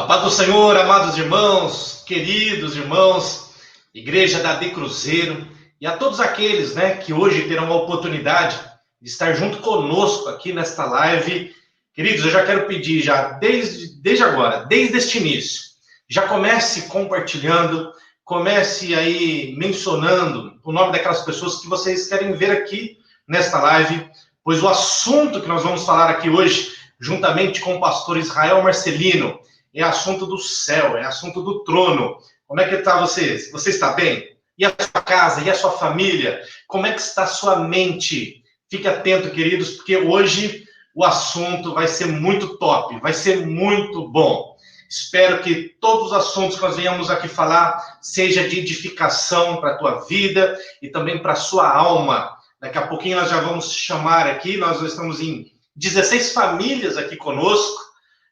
paz do Senhor, amados irmãos, queridos irmãos, Igreja da De Cruzeiro, e a todos aqueles, que hoje terão a oportunidade de estar junto conosco aqui nesta live. Queridos, eu já quero pedir, desde agora, desde este início, já comece compartilhando, comece aí mencionando o nome daquelas pessoas que vocês querem ver aqui nesta live, pois o assunto que nós vamos falar aqui hoje, juntamente com o pastor Israel Marcelino, é assunto do céu, é assunto do trono. Como é que está você? Você está bem? E a sua casa, e a sua família? Como é que está a sua mente? Fique atento, queridos, porque hoje o assunto vai ser muito top, vai ser muito bom. Espero que todos os assuntos que nós venhamos aqui falar seja de edificação para a tua vida e também para a sua alma. Daqui a pouquinho nós já vamos chamar aqui, nós estamos em 16 famílias aqui conosco.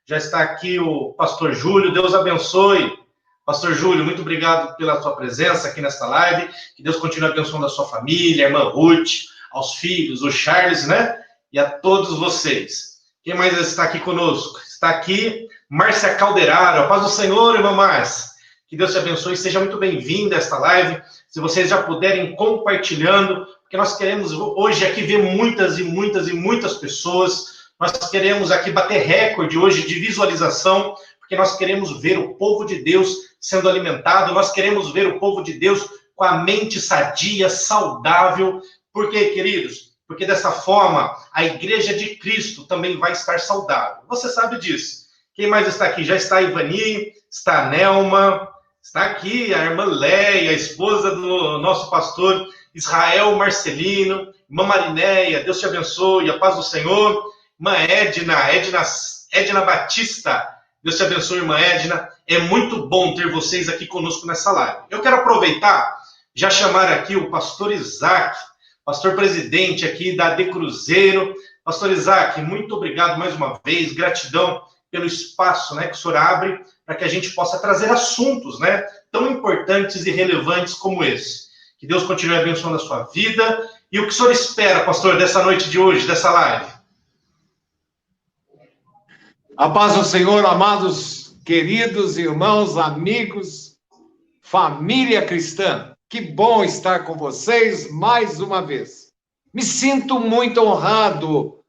Já está aqui o pastor Júlio, Deus abençoe. Pastor Júlio, muito obrigado pela sua presença aqui nesta live. Que Deus continue abençoando a sua família, a irmã Ruth, aos filhos, o Charles, e a todos vocês. Quem mais está aqui conosco? Está aqui Márcia Calderaro. A paz do Senhor, irmã Márcia. Que Deus te abençoe, seja muito bem-vinda a esta live. Se vocês já puderem compartilhando, porque nós queremos hoje aqui ver muitas e muitas e muitas pessoas. Nós queremos aqui bater recorde hoje de visualização, porque nós queremos ver o povo de Deus sendo alimentado, nós queremos ver o povo de Deus com a mente sadia, saudável. Por quê, queridos? Porque dessa forma, a Igreja de Cristo também vai estar saudável. Você sabe disso. Quem mais está aqui? Já está a Ivani, está a Nelma, está aqui a irmã Leia, a esposa do nosso pastor Israel Marcelino, irmã Marinéia, Deus te abençoe, a paz do Senhor. Irmã Edna Batista, Deus te abençoe, irmã Edna. É muito bom ter vocês aqui conosco nessa live. Eu quero aproveitar, já chamar aqui o pastor Isaac, pastor presidente aqui da De Cruzeiro. Pastor Isaac, muito obrigado mais uma vez, gratidão pelo espaço que o senhor abre para que a gente possa trazer assuntos tão importantes e relevantes como esse. Que Deus continue abençoando a sua vida. E o que o senhor espera, pastor, dessa noite de hoje, dessa live? A paz do Senhor, amados, queridos irmãos, amigos, família cristã. Que bom estar com vocês mais uma vez. Me sinto muito honrado,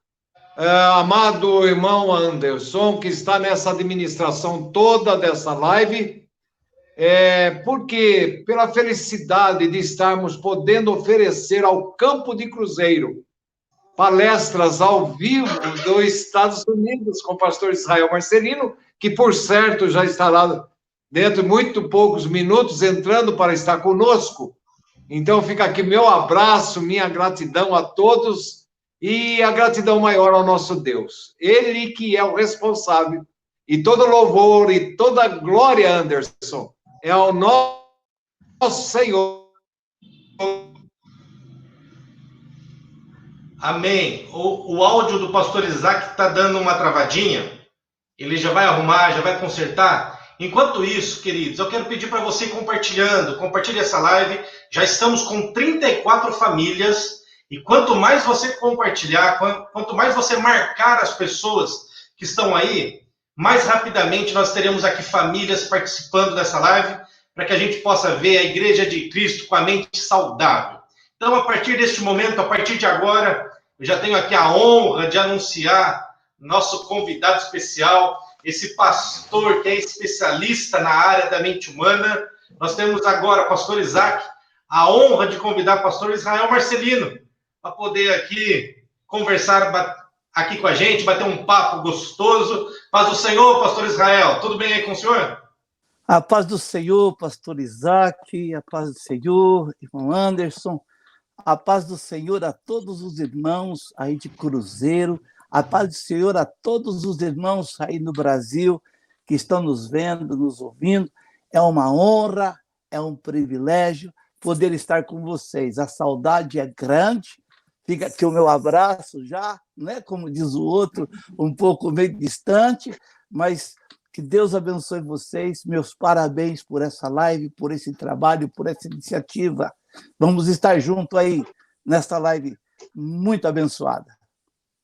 amado irmão Anderson, que está nessa administração toda dessa live, porque pela felicidade de estarmos podendo oferecer ao Campo de Cruzeiro palestras ao vivo dos Estados Unidos com o pastor Israel Marcelino, que, por certo, já estará dentro de muito poucos minutos entrando para estar conosco. Então, fica aqui meu abraço, minha gratidão a todos e a gratidão maior ao nosso Deus. Ele que é o responsável. E todo louvor e toda glória, Anderson, é ao nosso Senhor. Amém. O áudio do pastor Isaac está dando uma travadinha. Ele já vai arrumar, já vai consertar. Enquanto isso, queridos, eu quero pedir para você ir compartilhando. Compartilhe essa live. Já estamos com 34 famílias. E quanto mais você compartilhar, quanto mais você marcar as pessoas que estão aí, mais rapidamente nós teremos aqui famílias participando dessa live, para que a gente possa ver a Igreja de Cristo com a mente saudável. Então, a partir deste momento, a partir de agora, eu já tenho aqui a honra de anunciar nosso convidado especial, esse pastor que é especialista na área da mente humana. Nós temos agora, pastor Isaac, a honra de convidar o pastor Israel Marcelino para poder aqui conversar aqui com a gente, bater um papo gostoso. Paz do Senhor, pastor Israel. Tudo bem aí com o senhor? A paz do Senhor, pastor Isaac, a paz do Senhor, irmão Anderson. A paz do Senhor a todos os irmãos aí de Cruzeiro, a paz do Senhor a todos os irmãos aí no Brasil que estão nos vendo, nos ouvindo. É uma honra, é um privilégio poder estar com vocês. A saudade é grande, fica aqui o meu abraço já, como diz o outro, um pouco meio distante, mas que Deus abençoe vocês. Meus parabéns por essa live, por esse trabalho, por essa iniciativa. Vamos estar juntos aí nesta live muito abençoada.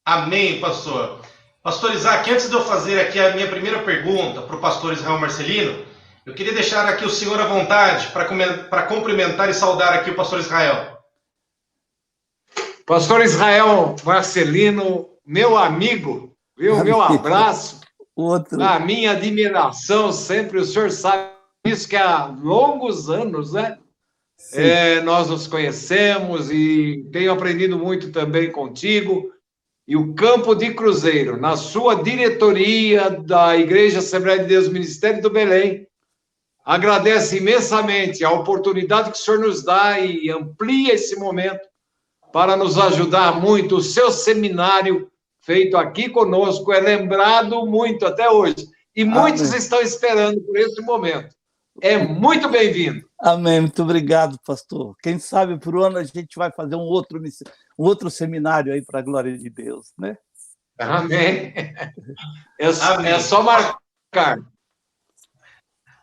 Amém, pastor. Pastor Isaac, antes de eu fazer aqui a minha primeira pergunta para o pastor Israel Marcelino, eu queria deixar aqui o senhor à vontade para cumprimentar e saudar aqui o pastor Israel. Pastor Israel Marcelino, meu amigo, viu? Meu abraço, a minha admiração sempre, o senhor sabe isso, que há longos anos, né? Nós nos conhecemos e tenho aprendido muito também contigo. E o Campo de Cruzeiro, na sua diretoria da Igreja Assembleia de Deus Ministério do Belém, agradece imensamente a oportunidade que o senhor nos dá e amplia esse momento para nos ajudar muito. O seu seminário feito aqui conosco é lembrado muito até hoje. E muitos estão esperando por esse momento. É muito bem-vindo. Amém, muito obrigado, pastor. Quem sabe por ano a gente vai fazer um outro seminário aí para a glória de Deus, né? Amém. É só marcar.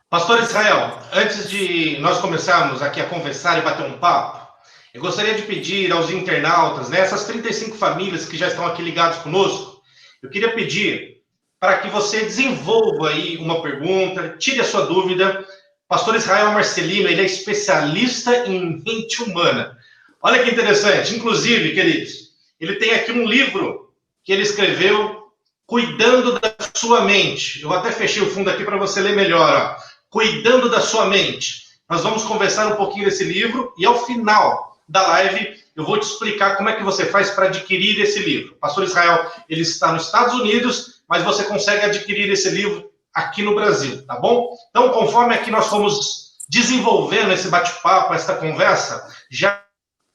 Pastor Israel, antes de nós começarmos aqui a conversar e bater um papo, eu gostaria de pedir aos internautas, né, essas 35 famílias que já estão aqui ligados conosco, eu queria pedir para que você desenvolva aí uma pergunta, tire a sua dúvida. Pastor Israel Marcelino, ele é especialista em mente humana. Olha que interessante. Inclusive, queridos, ele tem aqui um livro que ele escreveu, Cuidando da Sua Mente. Eu até fechei o fundo aqui para você ler melhor. Ó. Cuidando da Sua Mente. Nós vamos conversar um pouquinho desse livro e ao final da live eu vou te explicar como é que você faz para adquirir esse livro. Pastor Israel, ele está nos Estados Unidos, mas você consegue adquirir esse livro aqui no Brasil, tá bom? Então, conforme aqui nós fomos desenvolvendo esse bate-papo, essa conversa, já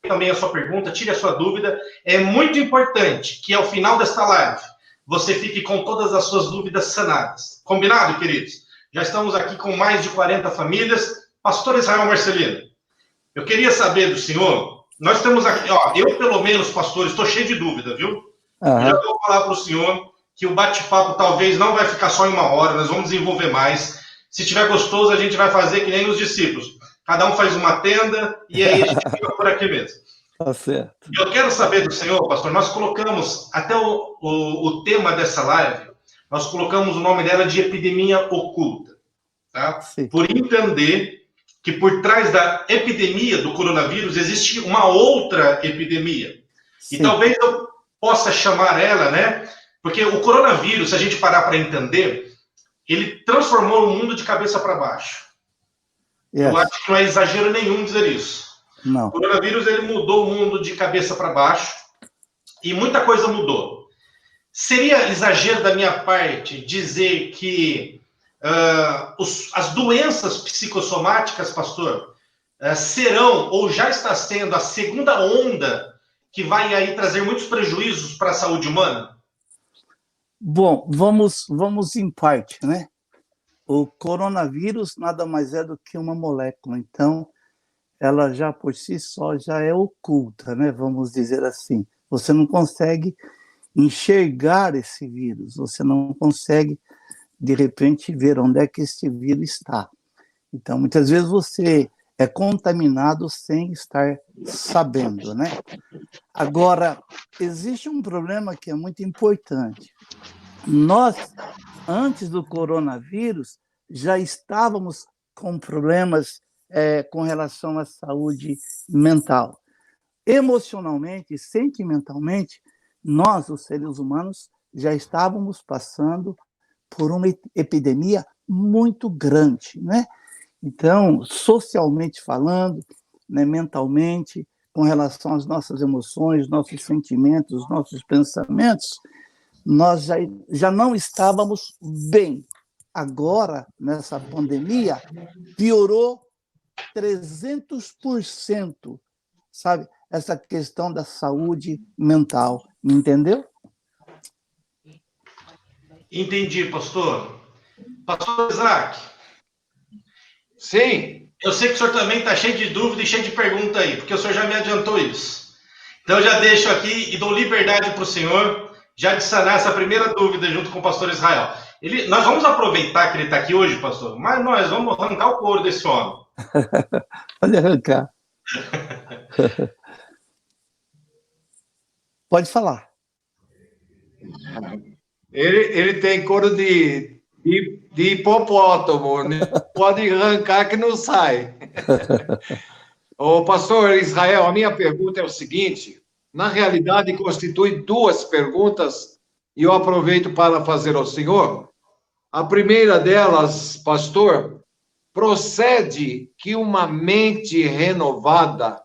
também a sua pergunta, tire a sua dúvida. É muito importante que ao final desta live você fique com todas as suas dúvidas sanadas. Combinado, queridos? Já estamos aqui com mais de 40 famílias. Pastor Israel Marcelino, eu queria saber do senhor, nós temos aqui, ó, eu pelo menos, pastor, estou cheio de dúvida, viu? Eu já vou falar para o senhor que o bate-papo talvez não vai ficar só em 1 hora, nós vamos desenvolver mais. Se tiver gostoso, a gente vai fazer que nem os discípulos. Cada um faz uma tenda e aí a gente fica por aqui mesmo. Tá certo. Eu quero saber do senhor, pastor, nós colocamos, até o tema dessa live, nós colocamos o nome dela de epidemia oculta. Tá? Por entender que por trás da epidemia do coronavírus existe uma outra epidemia. Sim. E talvez eu possa chamar ela, né? Porque o coronavírus, se a gente parar para entender, ele transformou o mundo de cabeça para baixo. Yes. Eu acho que não é exagero nenhum dizer isso. Não. O coronavírus, ele mudou o mundo de cabeça para baixo e muita coisa mudou. Seria exagero da minha parte dizer que as doenças psicossomáticas, pastor, serão ou já está sendo a segunda onda que vai aí trazer muitos prejuízos para a saúde humana? Bom, vamos em parte, né? O coronavírus nada mais é do que uma molécula, então ela já por si só já é oculta, né? Vamos dizer assim. Você não consegue enxergar esse vírus, você não consegue, de repente, ver onde é que esse vírus está. Então, muitas vezes você é contaminado sem estar sabendo, né? Agora, existe um problema que é muito importante. Nós, antes do coronavírus, já estávamos com problemas com relação à saúde mental. Emocionalmente, sentimentalmente, nós, os seres humanos, já estávamos passando por uma epidemia muito grande, né? Então, socialmente falando, né, mentalmente, com relação às nossas emoções, nossos sentimentos, nossos pensamentos, nós já não estávamos bem. Agora, nessa pandemia, piorou 300%, sabe? Essa questão da saúde mental, me entendeu? Entendi, pastor. Pastor Isaac. Sim. Eu sei que o senhor também está cheio de dúvida e cheio de pergunta aí, porque o senhor já me adiantou isso. Então, eu já deixo aqui e dou liberdade para o senhor já de sanar essa primeira dúvida junto com o pastor Israel. Nós vamos aproveitar que ele está aqui hoje, pastor, mas nós vamos arrancar o couro desse homem. Pode arrancar. Pode falar. Ele tem couro de hipopótamo, né? Pode arrancar que não sai. Ô, pastor Israel, a minha pergunta é o seguinte: na realidade, constitui duas perguntas, e eu aproveito para fazer ao senhor. A primeira delas, pastor, procede que uma mente renovada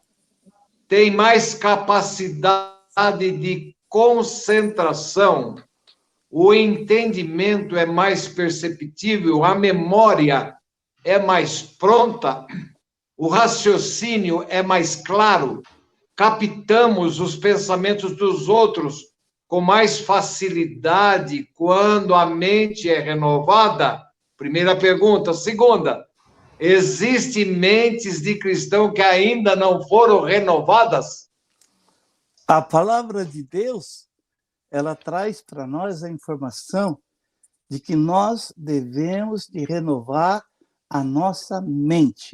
tem mais capacidade de concentração, o entendimento é mais perceptível, a memória é mais pronta, o raciocínio é mais claro, captamos os pensamentos dos outros com mais facilidade quando a mente é renovada? Primeira pergunta. Segunda, existem mentes de cristão que ainda não foram renovadas? A palavra de Deus, ela traz para nós a informação de que nós devemos de renovar a nossa mente.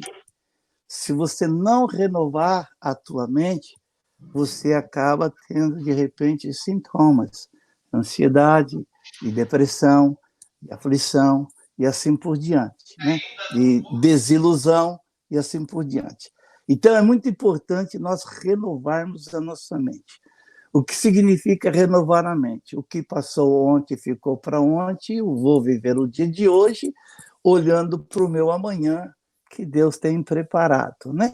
Se você não renovar a tua mente, você acaba tendo, de repente, sintomas, ansiedade, de depressão, de aflição, e assim por diante, né? De desilusão, e assim por diante. Então, é muito importante nós renovarmos a nossa mente. O que significa renovar a mente? O que passou ontem ficou para ontem, eu vou viver o dia de hoje, olhando para o meu amanhã, que Deus tem preparado, né?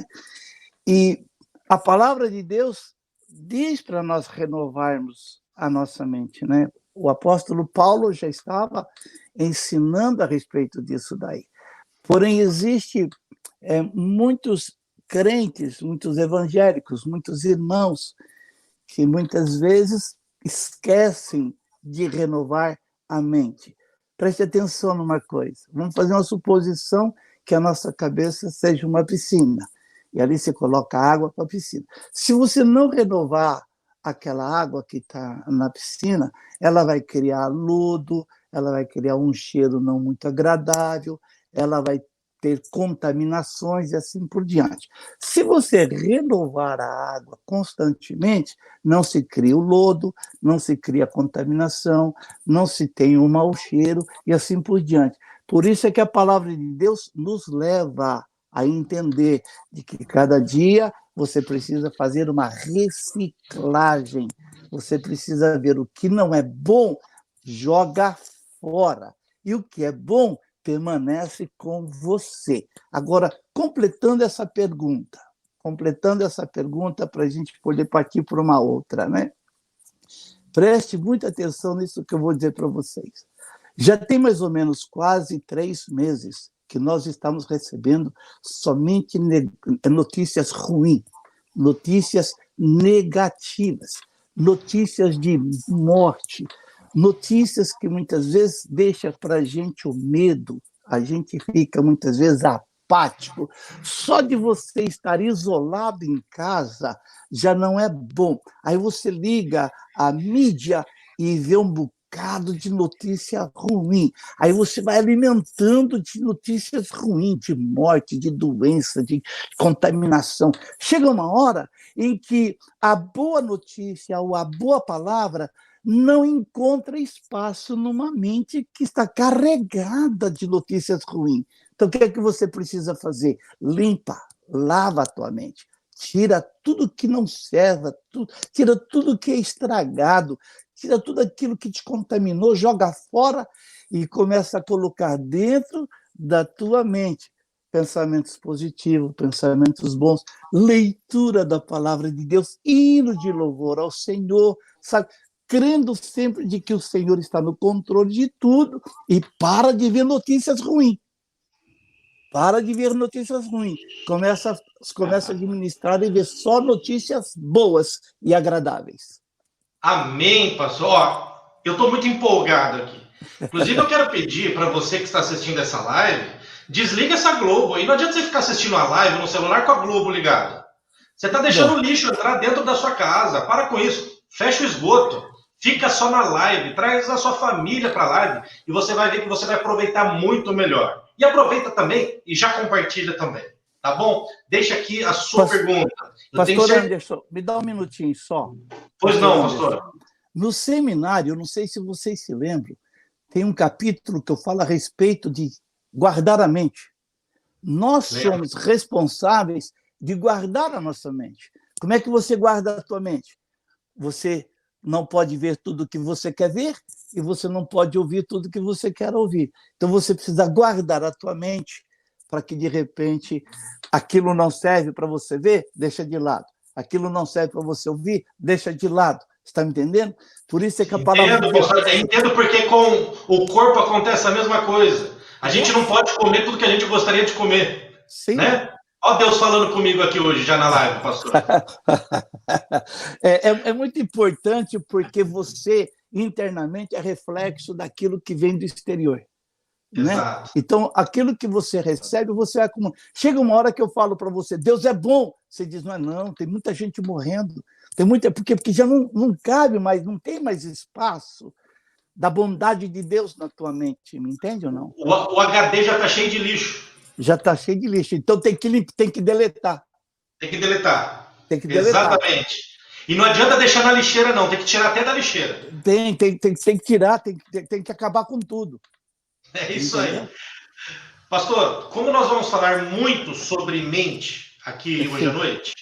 E a palavra de Deus diz para nós renovarmos a nossa mente, né? O apóstolo Paulo já estava ensinando a respeito disso daí. Porém, existe muitos crentes, muitos evangélicos, muitos irmãos que muitas vezes esquecem de renovar a mente. Preste atenção numa coisa. Vamos fazer uma suposição que a nossa cabeça seja uma piscina. E ali você coloca água para a piscina. Se você não renovar aquela água que está na piscina, ela vai criar lodo, ela vai criar um cheiro não muito agradável, ela vai ter contaminações e assim por diante. Se você renovar a água constantemente, não se cria o lodo, não se cria contaminação, não se tem um mau cheiro e assim por diante. Por isso é que a palavra de Deus nos leva a entender de que cada dia você precisa fazer uma reciclagem. Você precisa ver o que não é bom, joga fora. E o que é bom, permanece com você. Agora, completando essa pergunta para a gente poder partir para uma outra, né? Preste muita atenção nisso que eu vou dizer para vocês. Já tem mais ou menos quase 3 meses que nós estamos recebendo somente notícias ruins, notícias negativas, notícias de morte, notícias que muitas vezes deixam para a gente o medo, a gente fica muitas vezes apático. Só de você estar isolado em casa já não é bom. Aí você liga a mídia e vê um bocado de notícia ruim. Aí você vai alimentando de notícias ruins, de morte, de doença, de contaminação. Chega uma hora em que a boa notícia ou a boa palavra não encontra espaço numa mente que está carregada de notícias ruins. Então, o que é que você precisa fazer? Limpa, lava a tua mente. Tira tudo que não serve, tira tudo que é estragado, tira tudo aquilo que te contaminou, joga fora e começa a colocar dentro da tua mente pensamentos positivos, pensamentos bons, leitura da palavra de Deus, hino de louvor ao Senhor, sabe? Crendo sempre de que o Senhor está no controle de tudo e para de ver notícias ruins. Para de ver notícias ruins. Começa a administrar e ver só notícias boas e agradáveis. Amém, pastor. Ó, eu estou muito empolgado aqui. Inclusive, eu quero pedir para você que está assistindo essa live, desliga essa Globo aí. Não adianta você ficar assistindo a live no celular com a Globo ligada. Você está deixando o lixo entrar dentro da sua casa. Para com isso. Fecha o esgoto. Fica só na live. Traz a sua família para a live e você vai ver que você vai aproveitar muito melhor. E aproveita também e já compartilha também. Tá bom? Deixa aqui a sua pergunta. Pastor Anderson, me dá um minutinho só. Pois não, pastor. No seminário, eu não sei se vocês se lembram, tem um capítulo que eu falo a respeito de guardar a mente. Nós somos responsáveis de guardar a nossa mente. Como é que você guarda a tua mente? Você não pode ver tudo o que você quer ver e você não pode ouvir tudo o que você quer ouvir. Então, você precisa guardar a tua mente para que, de repente, aquilo não serve para você ver, deixa de lado. Aquilo não serve para você ouvir, deixa de lado. Está me entendendo? Por isso é que a palavra Entendo, pastor, entendo porque com o corpo acontece a mesma coisa. A gente não pode comer tudo que a gente gostaria de comer. Sim. Né? Ó Deus falando comigo aqui hoje, já na live, pastor. É muito importante porque você, internamente, é reflexo daquilo que vem do exterior. Né? Então, aquilo que você recebe, você vai acumulando. Chega uma hora que eu falo para você, Deus é bom. Você diz, não é não, tem muita gente morrendo. Tem muita, porque já não cabe mais, não tem mais espaço da bondade de Deus na tua mente, me entende ou não? O HD já está cheio de lixo. Já está cheio de lixo, então tem que deletar. Tem que deletar. Tem que deletar. Exatamente. E não adianta deixar na lixeira, não, tem que tirar até da lixeira. Tem que tirar, tem que acabar com tudo. É isso aí. Pastor, como nós vamos falar muito sobre mente aqui hoje à noite,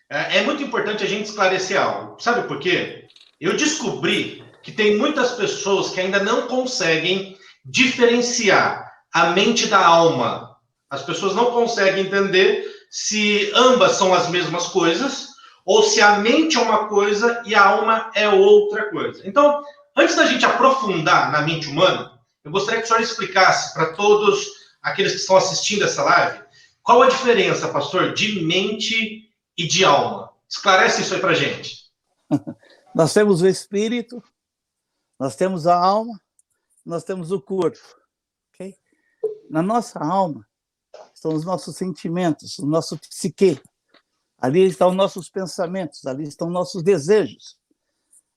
é muito importante a gente esclarecer algo. Sabe por quê? Eu descobri que tem muitas pessoas que ainda não conseguem diferenciar a mente da alma. As pessoas não conseguem entender se ambas são as mesmas coisas ou se a mente é uma coisa e a alma é outra coisa. Então, antes da gente aprofundar na mente humana, eu gostaria que o senhor explicasse para todos aqueles que estão assistindo essa live qual a diferença, pastor, de mente e de alma. Esclarece isso aí para a gente. Nós temos o espírito, nós temos a alma, nós temos o corpo. Okay? Na nossa alma estão os nossos sentimentos, o nosso psique. Ali estão os nossos pensamentos, ali estão nossos desejos,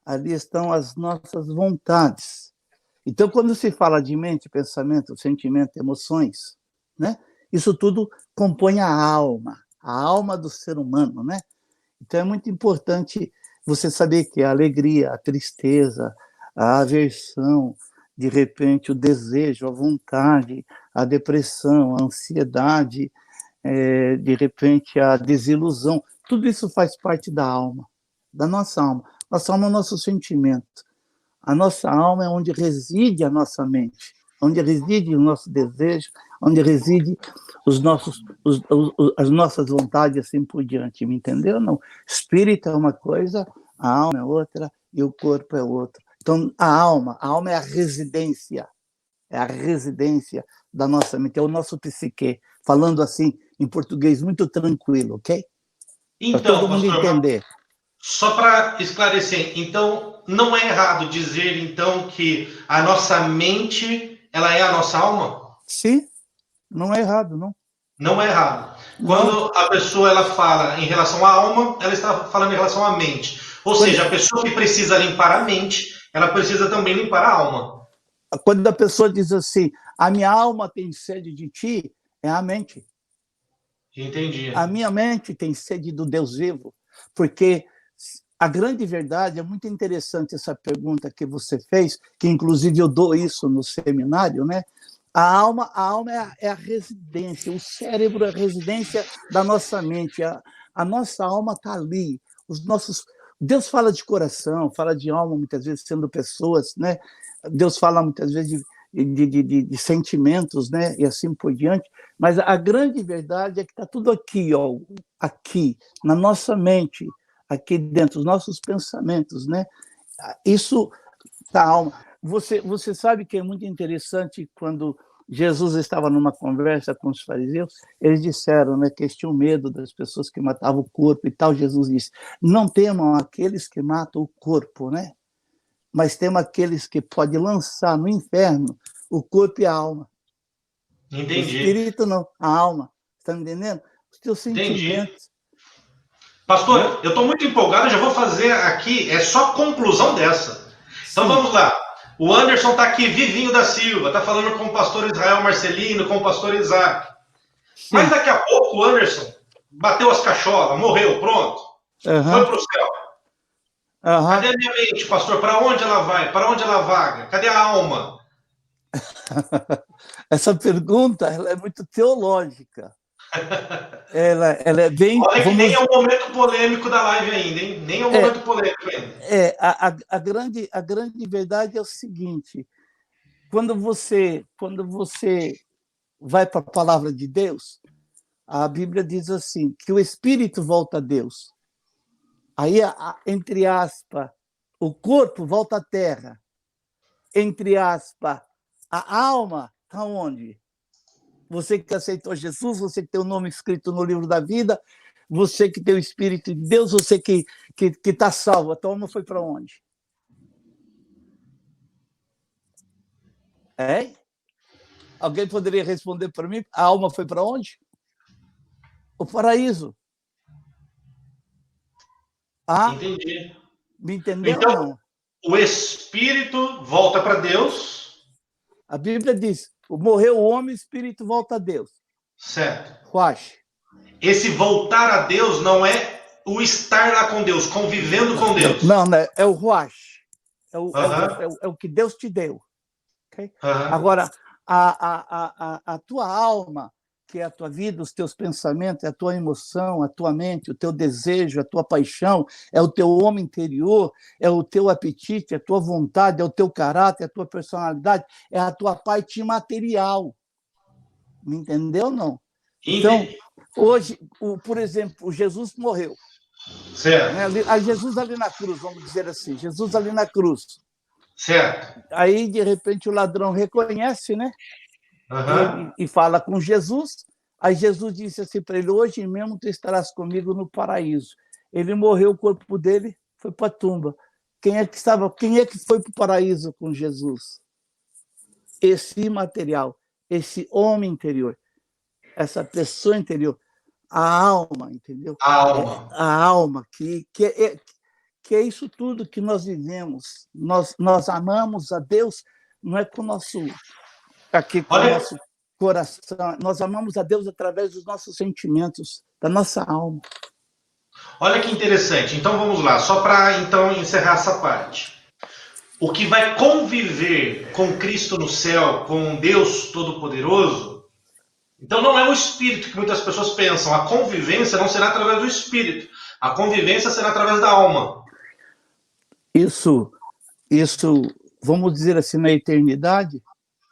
ali estão as nossas vontades. Então, quando se fala de mente, pensamento, sentimento, emoções, né? Isso tudo compõe a alma do ser humano, né? Então, é muito importante você saber que a alegria, a tristeza, a aversão, de repente, o desejo, a vontade, a depressão, a ansiedade, de repente, a desilusão, tudo isso faz parte da alma, da nossa alma. Nossa alma é o nosso sentimento. A nossa alma é onde reside a nossa mente, onde reside o nosso desejo, onde reside as nossas vontades e assim por diante. Me entendeu? Não. Espírito é uma coisa, a alma é outra e o corpo é outra. Então, a alma é a residência da nossa mente, é o nosso psique. Falando assim, em português muito tranquilo, ok? Então, para todo mundo entender. Só para esclarecer, então, não é errado dizer, então, que a nossa mente, ela é a nossa alma? Sim, não é errado, não. Não é errado. Quando a pessoa ela fala em relação à alma, ela está falando em relação à mente. Ou seja, a pessoa que precisa limpar a mente, ela precisa também limpar a alma. Quando a pessoa diz assim, a minha alma tem sede de ti, é a mente. Entendi. A minha mente tem sede do Deus vivo, porque a grande verdade, é muito interessante essa pergunta que você fez, que inclusive eu dou isso no seminário, né? A alma é a residência, o cérebro é a residência da nossa mente, a nossa alma está ali, Deus fala de coração, fala de alma, muitas vezes sendo pessoas, né? Deus fala muitas vezes de sentimentos, né? E assim por diante, mas a grande verdade é que está tudo aqui, ó, aqui, na nossa mente, aqui dentro, os nossos pensamentos, né? Isso da alma. Você sabe que é muito interessante quando Jesus estava numa conversa com os fariseus, eles disseram, né, que eles tinham medo das pessoas que matavam o corpo e tal. Jesus disse, não temam aqueles que matam o corpo, né? Mas temam aqueles que podem lançar no inferno o corpo e a alma. Entendi. O espírito não, a alma. Está me entendendo? Os teus sentimentos. Entendi. Pastor, eu estou muito empolgado, já vou fazer aqui, é só conclusão dessa. Então Sim. Vamos lá. O Anderson está aqui, Vivinho da Silva, está falando com o pastor Israel Marcelino, com o pastor Isaac. Sim. Mas daqui a pouco o Anderson bateu as cacholas, morreu, pronto. Foi para o céu. Aham. Cadê a minha mente, pastor? Para onde ela vai? Para onde ela vaga? Cadê a alma? Essa pergunta ela é muito teológica. Ela é bem. Olha que nem é Vamos, o momento polêmico da live ainda, hein? Nem é o é, momento polêmico ainda. a grande verdade é o seguinte: quando você vai para a palavra de Deus, a Bíblia diz assim, que o espírito volta a Deus. Aí, entre aspas, o corpo volta à terra. Entre aspas, a alma está onde? Você que aceitou Jesus, você que tem o nome escrito no livro da vida, você que tem o Espírito de Deus, você que está salvo, a tua alma foi para onde? É? Alguém poderia responder para mim? A alma foi para onde? O paraíso. Ah, Entendi. me entendeu ou Então, não? o espírito volta para Deus. A Bíblia diz: morreu o homem, o espírito volta a Deus. Certo. Ruach. Esse voltar a Deus não é o estar lá com Deus, convivendo com Deus. Não, é o Ruach. Uhum. É o que Deus te deu. Okay? Uhum. Agora, a tua alma, que é a tua vida, os teus pensamentos, a tua emoção, a tua mente, o teu desejo, a tua paixão, é o teu homem interior, é o teu apetite, a tua vontade, é o teu caráter, a tua personalidade, é a tua parte imaterial. Me entendeu ou não? Então, hoje, por exemplo, Jesus morreu. Certo. Né? Jesus ali na cruz, vamos dizer assim, Jesus ali na cruz. Certo. Aí, de repente, o ladrão reconhece, né? Uhum. E fala com Jesus. Aí Jesus disse assim para ele: hoje mesmo tu estarás comigo no paraíso. Ele morreu, o corpo dele foi para a tumba. Quem é que foi para o paraíso com Jesus? Esse imaterial, esse homem interior, essa pessoa interior, a alma, entendeu? A alma. A alma, que é isso tudo que nós vivemos. Nós amamos a Deus, não é com o nosso coração. Nós amamos a Deus através dos nossos sentimentos, da nossa alma. Olha que interessante. Então vamos lá, só para então encerrar essa parte. O que vai conviver com Cristo no céu, com Deus Todo-Poderoso, então não é o espírito que muitas pessoas pensam. A convivência não será através do espírito. A convivência será através da alma. Isso, vamos dizer assim, na eternidade.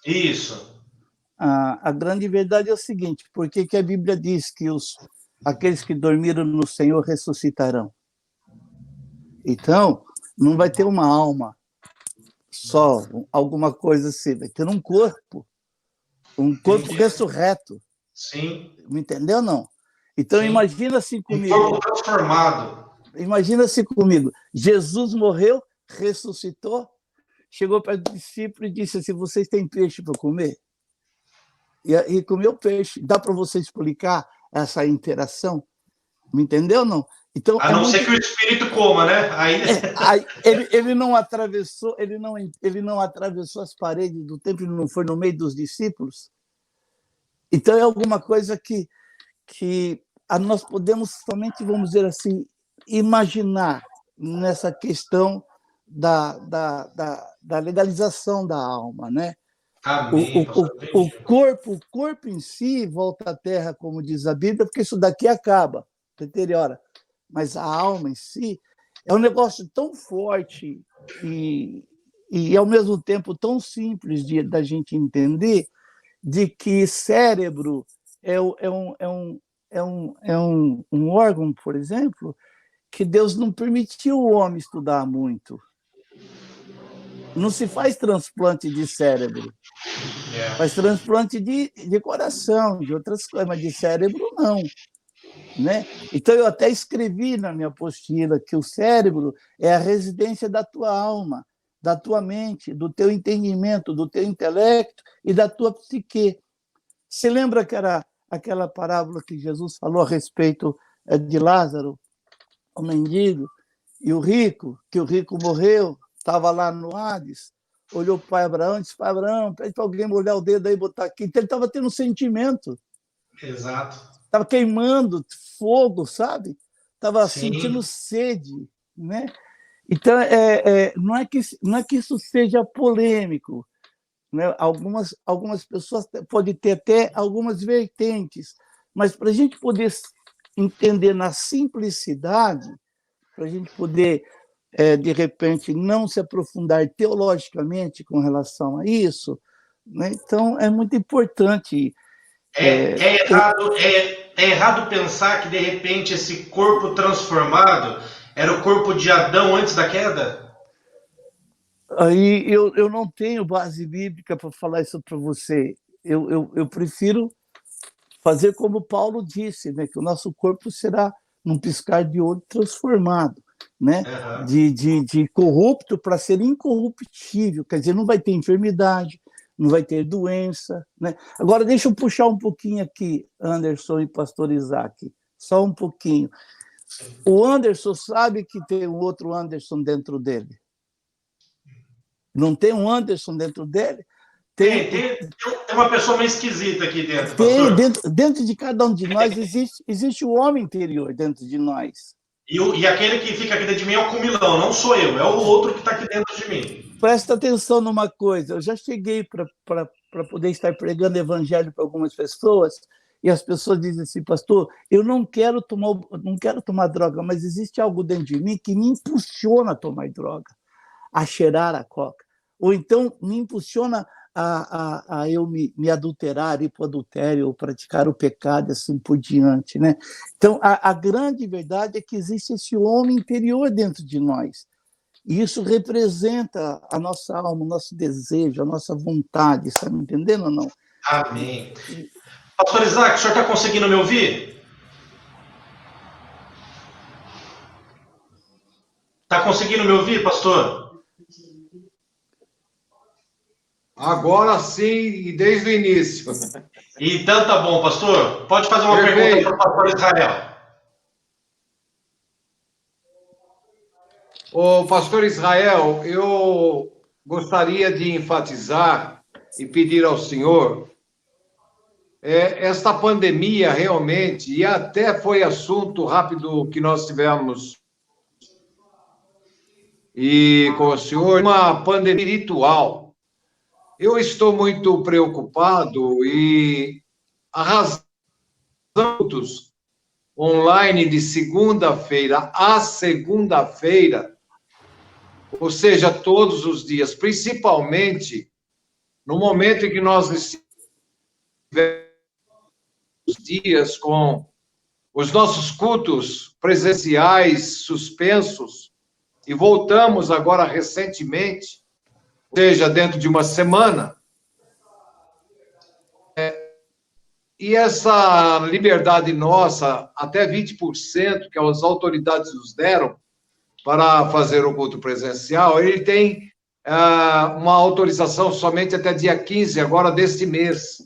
Isso. A grande verdade é o seguinte: por que a Bíblia diz que aqueles que dormiram no Senhor ressuscitarão? Então, não vai ter uma alma só, alguma coisa assim, vai ter um corpo ressurreto. Sim. Me entendeu, não? Então, Sim. Imagina assim comigo. Um corpo transformado. Imagina assim comigo. Jesus morreu, ressuscitou, chegou para os discípulos e disse assim: vocês têm peixe para comer? E comeu peixe. Dá para você explicar essa interação? Me entendeu, não? Então, a não ser que o espírito coma, né? Aí ele não atravessou, ele não atravessou as paredes do templo, ele não foi no meio dos discípulos. Então é alguma coisa que nós podemos somente, vamos dizer assim, imaginar nessa questão da legalização da alma, né? Amém, o corpo em si volta à terra, como diz a Bíblia, porque isso daqui acaba, deteriora. Mas a alma em si é um negócio tão forte e ao mesmo tempo, tão simples da gente entender, de que cérebro é um órgão, por exemplo, que Deus não permitiu o homem estudar muito. Não se faz transplante de cérebro. Faz transplante de coração, de outras coisas, mas de cérebro não. Né? Então, eu até escrevi na minha apostila que o cérebro é a residência da tua alma, da tua mente, do teu entendimento, do teu intelecto e da tua psique. Você lembra que era aquela parábola que Jesus falou a respeito de Lázaro, o mendigo, e o rico, que o rico morreu, estava lá no Hades, olhou para o pai Abraão e disse: pai Abraão, pede para alguém molhar o dedo aí e botar aqui. Então, ele estava tendo um sentimento. Exato. Estava queimando fogo, sabe? Estava sentindo sede, né? Então, não é que isso seja polêmico, né? Algumas pessoas podem ter até algumas vertentes, mas para a gente poder entender na simplicidade, para a gente poder, de repente, não se aprofundar teologicamente com relação a isso, né? Então, é muito importante. É errado pensar que, de repente, esse corpo transformado era o corpo de Adão antes da queda? Aí eu não tenho base bíblica para falar isso para você. Eu prefiro fazer como Paulo disse, né, que o nosso corpo será, num piscar de olho, transformado, né, de corrupto para ser incorruptível, quer dizer, não vai ter enfermidade, não vai ter doença, né? Agora, deixa eu puxar um pouquinho aqui, Anderson e pastor Isaac, só um pouquinho. O Anderson sabe que tem um outro Anderson dentro dele? Não tem um Anderson dentro dele? Tem uma pessoa meio esquisita aqui dentro, tem, pastor. dentro de cada um de nós existe o homem interior dentro de nós. E aquele que fica aqui dentro de mim é o comilão, não sou eu, é o outro que está aqui dentro de mim. Presta atenção numa coisa, eu já cheguei para poder estar pregando evangelho para algumas pessoas, e as pessoas dizem assim, pastor, eu não quero tomar droga, mas existe algo dentro de mim que me impulsiona a tomar droga, a cheirar a coca, ou então me impulsiona a eu me adulterar, ir para o adultério, ou praticar o pecado, assim por diante, né? Então, a grande verdade é que existe esse homem interior dentro de nós, e isso representa a nossa alma, o nosso desejo, a nossa vontade, está me entendendo ou não? Amém. Pastor Isaac, o senhor está conseguindo me ouvir? Está conseguindo me ouvir, pastor? Agora sim, e desde o início. Então tá bom, pastor. Pode fazer uma pergunta para o pastor Israel. Ô, pastor Israel, eu gostaria de enfatizar e pedir ao senhor, esta pandemia realmente, e até foi assunto rápido que nós tivemos e com o senhor, uma pandemia espiritual. Eu estou muito preocupado e a razão online de segunda-feira a segunda-feira, ou seja, todos os dias, principalmente no momento em que nós estivemos dias com os nossos cultos presenciais suspensos e voltamos agora recentemente, ou seja, dentro de uma semana. E essa liberdade nossa, até 20%, que as autoridades nos deram para fazer o culto presencial, ele tem uma autorização somente até dia 15, agora deste mês.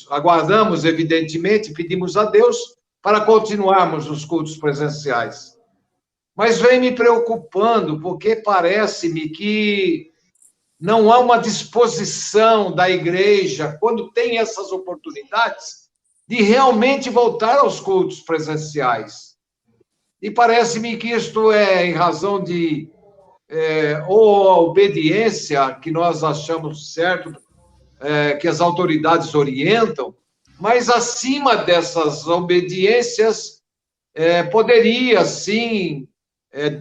Aguardamos, evidentemente, pedimos a Deus para continuarmos os cultos presenciais. Mas vem me preocupando, porque parece-me que não há uma disposição da igreja, quando tem essas oportunidades, de realmente voltar aos cultos presenciais. E parece-me que isto é em razão de ou a obediência, que nós achamos certo, que as autoridades orientam, mas acima dessas obediências, poderia, sim,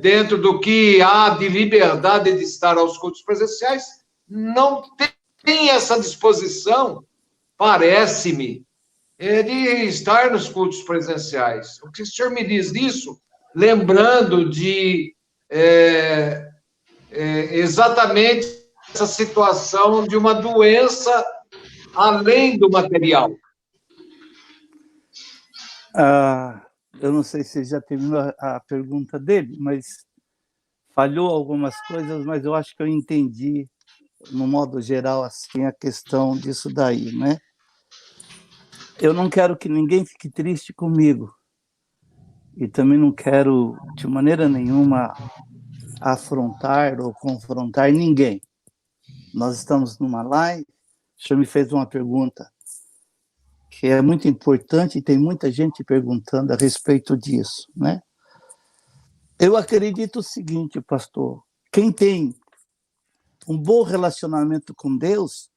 dentro do que há de liberdade de estar aos cultos presenciais, não tem essa disposição, parece-me, de estar nos cultos presenciais. O que o senhor me diz disso? Lembrando de exatamente essa situação de uma doença além do material. Eu não sei se já terminou a pergunta dele, mas falhou algumas coisas, mas eu acho que eu entendi, no modo geral, assim, a questão disso daí, né? Eu não quero que ninguém fique triste comigo, e também não quero, de maneira nenhuma, afrontar ou confrontar ninguém. Nós estamos numa live, o senhor me fez uma pergunta que é muito importante e tem muita gente perguntando a respeito disso, né? Eu acredito o seguinte, pastor: quem tem um bom relacionamento com Deus,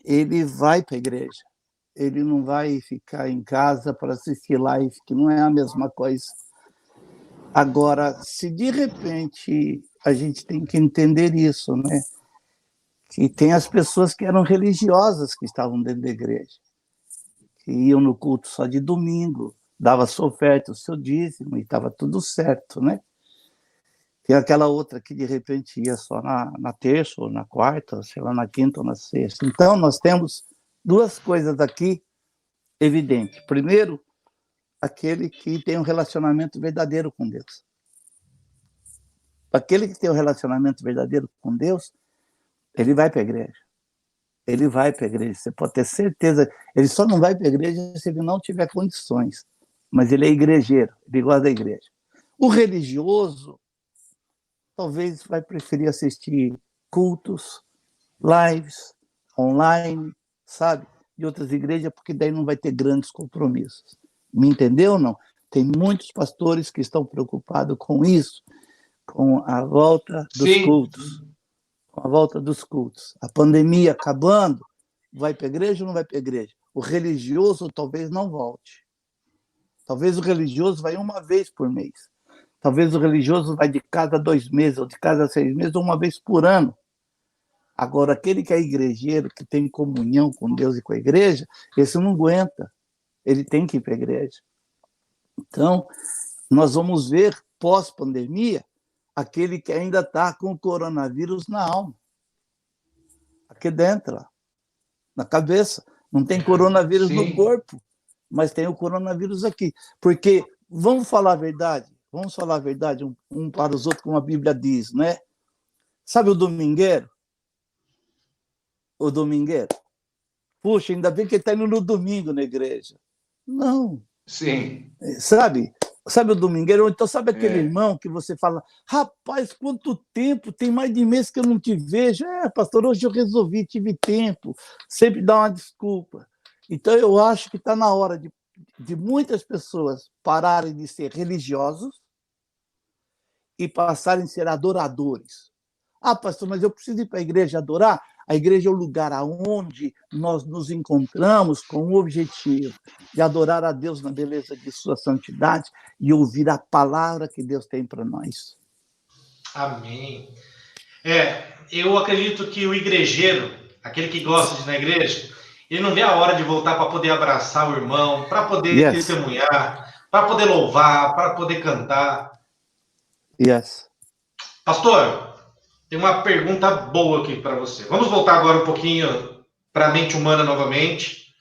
ele vai para a igreja. Ele não vai ficar em casa para assistir live, que não é a mesma coisa. Agora, se de repente a gente tem que entender isso, né? Que tem as pessoas que eram religiosas que estavam dentro da igreja, que iam no culto só de domingo, dava sua oferta, o seu dízimo, e estava tudo certo, né? Tem aquela outra que de repente ia só na terça ou na quarta, sei lá, na quinta ou na sexta. Então, nós temos duas coisas aqui evidentes. Primeiro, aquele que tem um relacionamento verdadeiro com Deus. Aquele que tem um relacionamento verdadeiro com Deus, ele vai para a igreja. Ele vai para a igreja. Você pode ter certeza. Ele só não vai para a igreja se ele não tiver condições. Mas ele é igrejeiro, ele gosta da igreja. O religioso talvez vai preferir assistir cultos, lives, online, sabe? De outras igrejas, porque daí não vai ter grandes compromissos. Me entendeu ou não? Tem muitos pastores que estão preocupados com isso, com a volta dos cultos. Com a volta dos cultos. A pandemia acabando, vai para a igreja ou não vai para a igreja? O religioso talvez não volte. Talvez o religioso vai uma vez por mês. Talvez o religioso vai de cada 2 meses, ou de cada 6 meses, ou uma vez por ano. Agora, aquele que é igrejeiro, que tem comunhão com Deus e com a igreja, esse não aguenta. Ele tem que ir para a igreja. Então, nós vamos ver, pós-pandemia, aquele que ainda está com o coronavírus na alma. Aqui dentro, lá, na cabeça. Não tem coronavírus no corpo, mas tem o coronavírus aqui. Porque, vamos falar a verdade um para os outros, como a Bíblia diz, né? Sabe o domingueiro? O domingueiro. Puxa, ainda bem que ele está indo no domingo na igreja. Não. Sim. Sabe o domingueiro? Então, sabe aquele irmão que você fala, rapaz, quanto tempo, tem mais de mês que eu não te vejo. Pastor, hoje eu resolvi, tive tempo. Sempre dá uma desculpa. Então, eu acho que está na hora de muitas pessoas pararem de ser religiosos e passarem a ser adoradores. Pastor, mas eu preciso ir para a igreja adorar? A igreja é o lugar onde nós nos encontramos com o objetivo de adorar a Deus na beleza de sua santidade e ouvir a palavra que Deus tem para nós. Amém. Eu acredito que o igrejeiro, aquele que gosta de ir na igreja, ele não vê a hora de voltar para poder abraçar o irmão, para poder testemunhar, para poder louvar, para poder cantar. Pastor, tem uma pergunta boa aqui para você. Vamos voltar agora um pouquinho para a mente humana novamente.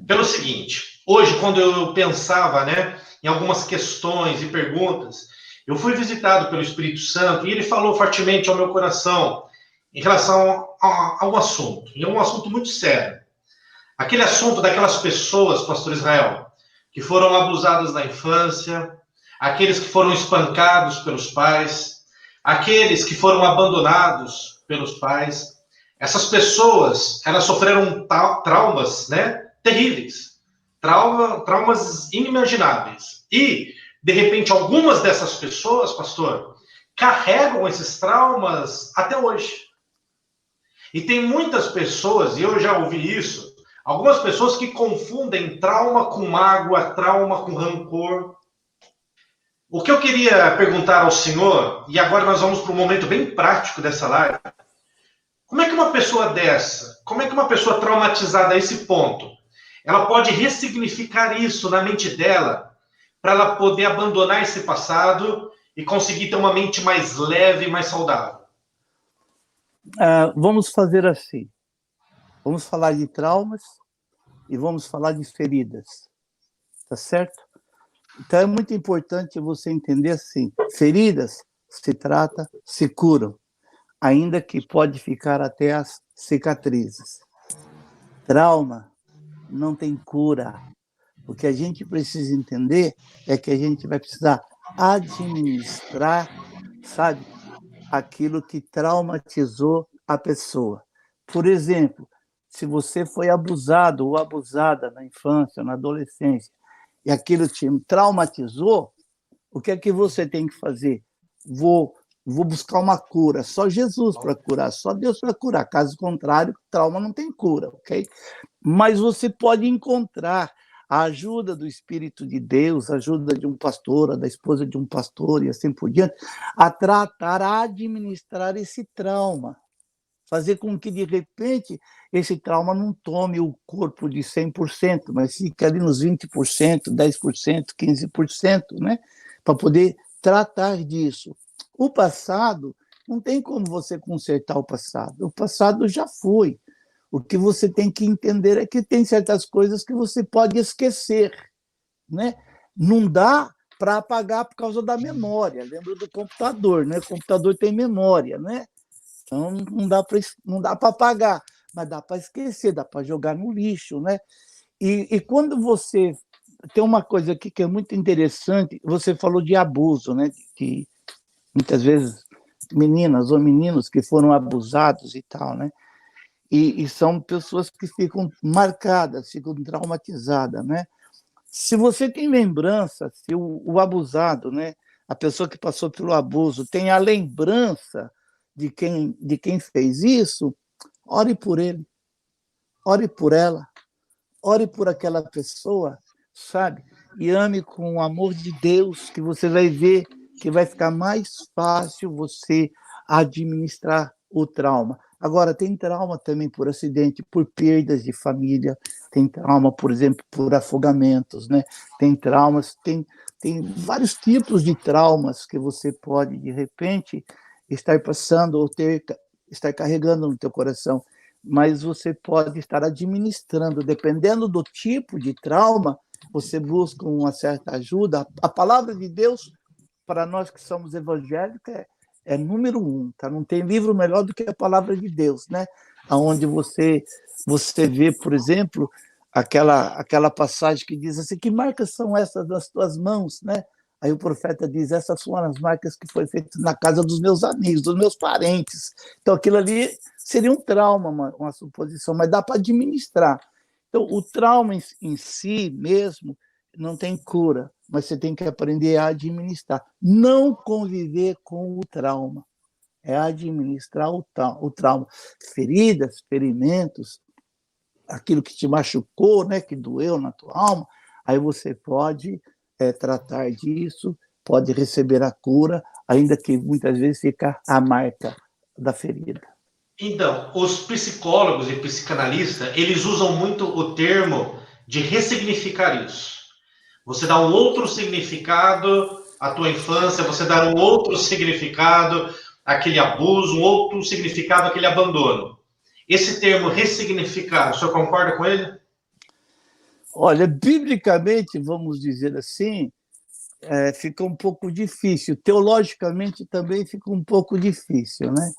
Pelo seguinte, hoje, quando eu pensava, né, em algumas questões e perguntas, eu fui visitado pelo Espírito Santo e ele falou fortemente ao meu coração em relação a um assunto. E é um assunto muito sério. Aquele assunto daquelas pessoas, pastor Israel, que foram abusadas na infância, aqueles que foram espancados pelos pais, aqueles que foram abandonados pelos pais. Essas pessoas, elas sofreram traumas, né, terríveis, traumas inimagináveis. E, de repente, algumas dessas pessoas, pastor, carregam esses traumas até hoje. E tem muitas pessoas, e eu já ouvi isso, algumas pessoas que confundem trauma com mágoa, trauma com rancor. O que eu queria perguntar ao senhor, e agora nós vamos para um momento bem prático dessa live, como é que uma pessoa dessa, como é que uma pessoa traumatizada a esse ponto, ela pode ressignificar isso na mente dela, para ela poder abandonar esse passado e conseguir ter uma mente mais leve e mais saudável? Vamos fazer assim. Vamos falar de traumas e vamos falar de feridas. Tá certo? Então, é muito importante você entender assim, feridas se trata, se curam, ainda que pode ficar até as cicatrizes. Trauma não tem cura. O que a gente precisa entender é que a gente vai precisar administrar, sabe, aquilo que traumatizou a pessoa. Por exemplo, se você foi abusado ou abusada na infância, na adolescência, e aquilo te traumatizou, o que é que você tem que fazer? vou buscar uma cura. Só Jesus para curar, só Deus para curar. Caso contrário, trauma não tem cura, ok? Mas você pode encontrar a ajuda do Espírito de Deus, a ajuda de um pastor, da esposa de um pastor e assim por diante, a tratar, a administrar esse trauma. Fazer com que, de repente, esse trauma não tome o corpo de 100%, mas fique ali nos 20%, 10%, 15%, né? Para poder tratar disso. O passado, não tem como você consertar o passado. O passado já foi. O que você tem que entender é que tem certas coisas que você pode esquecer, né? Não dá para apagar por causa da memória. Lembra do computador, né? O computador tem memória, né? Então não dá para apagar, mas dá para esquecer, dá para jogar no lixo, né? E quando você tem uma coisa aqui que é muito interessante, você falou de abuso, né? Que muitas vezes meninas ou meninos que foram abusados e tal, né? E são pessoas que ficam marcadas, ficam traumatizadas, né? Se você tem lembrança, se o abusado, né, a pessoa que passou pelo abuso, tem a lembrança de quem fez isso, ore por ele, ore por ela, ore por aquela pessoa, sabe? E ame com o amor de Deus, que você vai ver que vai ficar mais fácil você administrar o trauma. Agora, tem trauma também por acidente, por perdas de família, tem trauma, por exemplo, por afogamentos, né? Tem traumas, tem vários tipos de traumas que você pode, de repente, estar passando ou estar carregando no teu coração, mas você pode estar administrando, dependendo do tipo de trauma, você busca uma certa ajuda. A palavra de Deus, para nós que somos evangélicos, é número 1, tá? Não tem livro melhor do que a palavra de Deus, né? Onde você vê, por exemplo, aquela passagem que diz assim: que marcas são essas nas tuas mãos, né? Aí o profeta diz: essas foram as marcas que foi feitas na casa dos meus amigos, dos meus parentes. Então aquilo ali seria um trauma, uma suposição, mas dá para administrar. Então o trauma em si mesmo não tem cura, mas você tem que aprender a administrar. Não conviver com o trauma, é administrar o trauma. Feridas, ferimentos, aquilo que te machucou, né, que doeu na tua alma, aí você pode tratar disso, pode receber a cura, ainda que muitas vezes fica a marca da ferida. Então, os psicólogos e psicanalistas, eles usam muito o termo de ressignificar isso. Você dá um outro significado à tua infância, você dá um outro significado àquele abuso, um outro significado àquele abandono. Esse termo ressignificar, o senhor concorda com ele? Olha, biblicamente, vamos dizer assim, fica um pouco difícil. Teologicamente também fica um pouco difícil, né?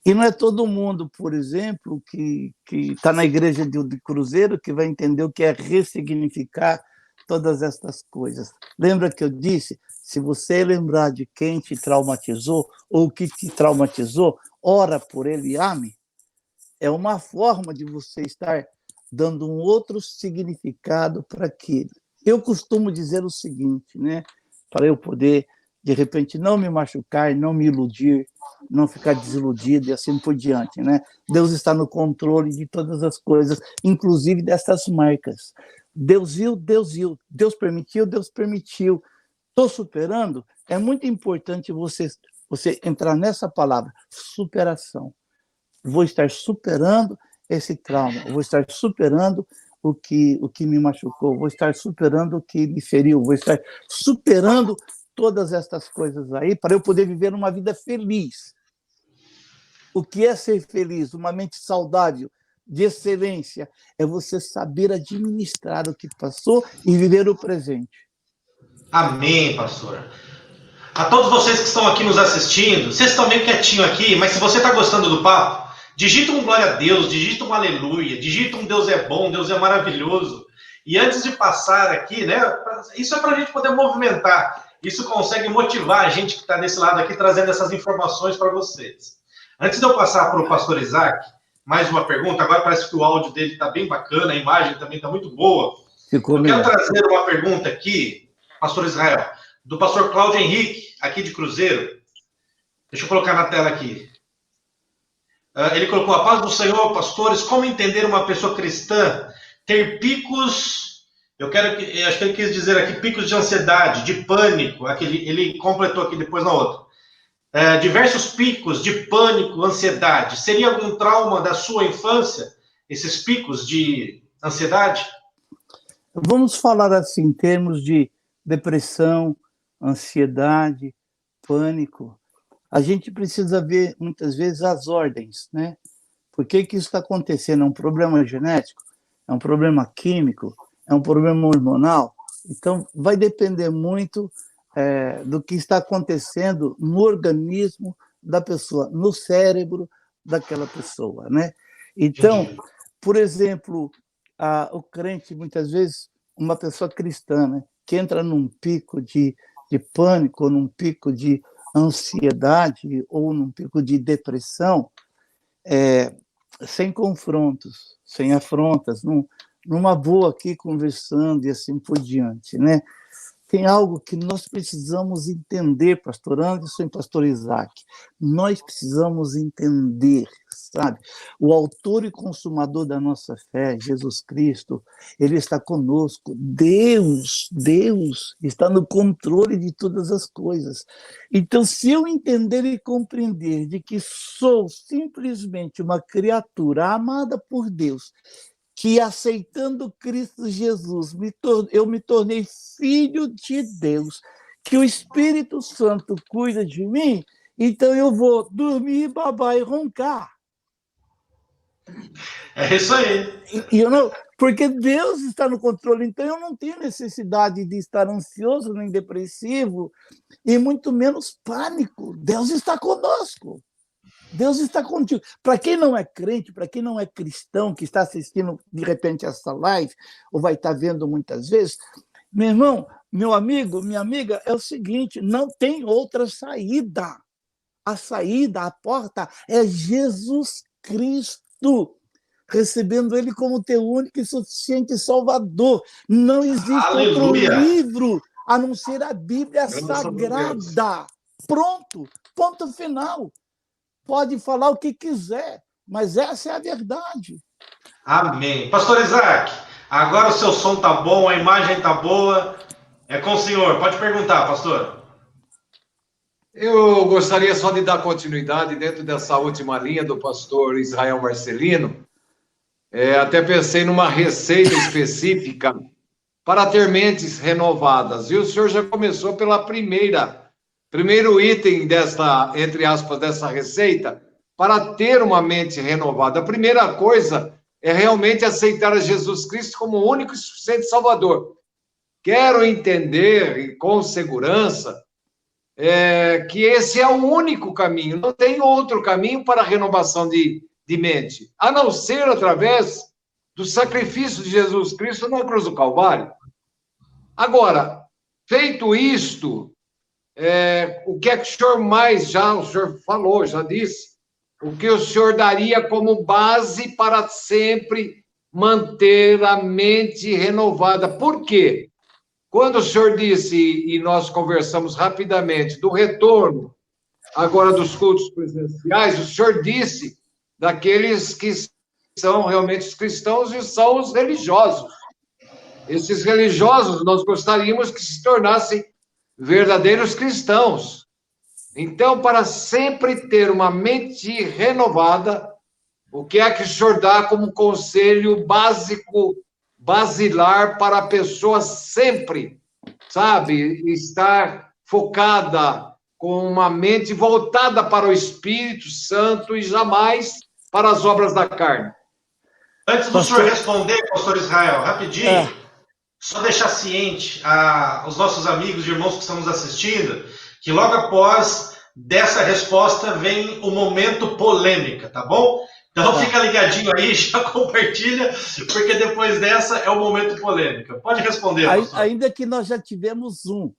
E não é todo mundo, por exemplo, que está na igreja de Cruzeiro que vai entender o que é ressignificar todas estas coisas. Lembra que eu disse, se você lembrar de quem te traumatizou ou que te traumatizou, ora por ele e ame. É uma forma de você estar dando um outro significado para aquilo. Eu costumo dizer o seguinte, né? Para eu poder, de repente, não me machucar, não me iludir, não ficar desiludido e assim por diante, né? Deus está no controle de todas as coisas, inclusive dessas marcas. Deus viu, Deus viu. Deus permitiu, Deus permitiu. Estou superando? É muito importante você entrar nessa palavra, superação. Vou estar superando esse trauma, vou estar superando o que me machucou, vou estar superando o que me feriu, vou estar superando todas estas coisas aí para eu poder viver uma vida feliz. O que é ser feliz? Uma mente saudável, de excelência, é você saber administrar o que passou e viver o presente. Amém, pastor. A todos vocês que estão aqui nos assistindo, vocês estão meio quietinho aqui, mas se você está gostando do papo, digita um glória a Deus, digita um aleluia, digita um Deus é bom, Deus é maravilhoso. E antes de passar aqui, né, isso é para a gente poder movimentar, isso consegue motivar a gente que está desse lado aqui, trazendo essas informações para vocês. Antes de eu passar para o pastor Isaac, mais uma pergunta, agora parece que o áudio dele está bem bacana, a imagem também está muito boa. Eu quero trazer uma pergunta aqui, pastor Israel, do pastor Cláudio Henrique, aqui de Cruzeiro. Deixa eu colocar na tela aqui. Ele colocou: a paz do Senhor, pastores, como entender uma pessoa cristã ter picos, acho que ele quis dizer aqui, picos de ansiedade, de pânico, ele completou aqui depois na outra. Diversos picos de pânico, ansiedade. Seria algum trauma da sua infância, esses picos de ansiedade? Vamos falar assim, em termos de depressão, ansiedade, pânico. A gente precisa ver, muitas vezes, as ordens, né? Por que isso está acontecendo? É um problema genético? É um problema químico? É um problema hormonal? Então, vai depender muito do que está acontecendo no organismo da pessoa, no cérebro daquela pessoa, né? Então, por exemplo, o crente, muitas vezes, uma pessoa cristã, né, que entra num pico de pânico, num pico de ansiedade ou num pico de depressão, sem confrontos, sem afrontas, numa boa aqui conversando e assim por diante, né? Tem algo que nós precisamos entender, pastor Anderson e pastor Isaac. Nós precisamos entender, sabe? O autor e consumador da nossa fé, Jesus Cristo, ele está conosco. Deus está no controle de todas as coisas. Então, se eu entender e compreender de que sou simplesmente uma criatura amada por Deus, que aceitando Cristo Jesus, eu me tornei filho de Deus, que o Espírito Santo cuida de mim, então eu vou dormir, babar e roncar. É isso aí. Porque Deus está no controle, então eu não tenho necessidade de estar ansioso nem depressivo, e muito menos pânico. Deus está conosco. Deus está contigo. Para quem não é crente, para quem não é cristão, que está assistindo de repente essa live, ou vai estar vendo muitas vezes, meu irmão, meu amigo, minha amiga, é o seguinte: não tem outra saída. A saída, a porta é Jesus Cristo, recebendo Ele como teu único e suficiente Salvador. Não existe Aleluia. Outro livro a não ser a Bíblia Sagrada. Pronto, ponto final. Pode falar o que quiser, mas essa é a verdade. Amém. Pastor Isaac, agora o seu som tá bom, a imagem tá boa. É com o senhor. Pode perguntar, pastor. Eu gostaria só de dar continuidade dentro dessa última linha do pastor Israel Marcelino. Até pensei numa receita específica para ter mentes renovadas. E o senhor já começou pela primeiro item dessa, entre aspas, dessa receita, para ter uma mente renovada. A primeira coisa é realmente aceitar a Jesus Cristo como o único e suficiente Salvador. Quero entender, e com segurança, que esse é o único caminho, não tem outro caminho para a renovação de mente, a não ser através do sacrifício de Jesus Cristo na cruz do Calvário. Agora, feito isto, o que é que o senhor o senhor falou, já disse, o que o senhor daria como base para sempre manter a mente renovada? Por quê? Quando o senhor disse, e nós conversamos rapidamente, do retorno agora dos cultos presenciais, o senhor disse daqueles que são realmente os cristãos e são os religiosos. Esses religiosos, nós gostaríamos que se tornassem verdadeiros cristãos. Então, para sempre ter uma mente renovada, o que é que o senhor dá como conselho básico, basilar para a pessoa sempre, sabe, estar focada com uma mente voltada para o Espírito Santo e jamais para as obras da carne? Antes do senhor responder, pastor Israel, rapidinho, só deixar ciente aos nossos amigos e irmãos que estão nos assistindo, que logo após dessa resposta vem o momento polêmica, tá bom? Então fica ligadinho aí, já compartilha, porque depois dessa é o momento polêmica. Pode responder, pastor. Ainda que nós já tivemos um,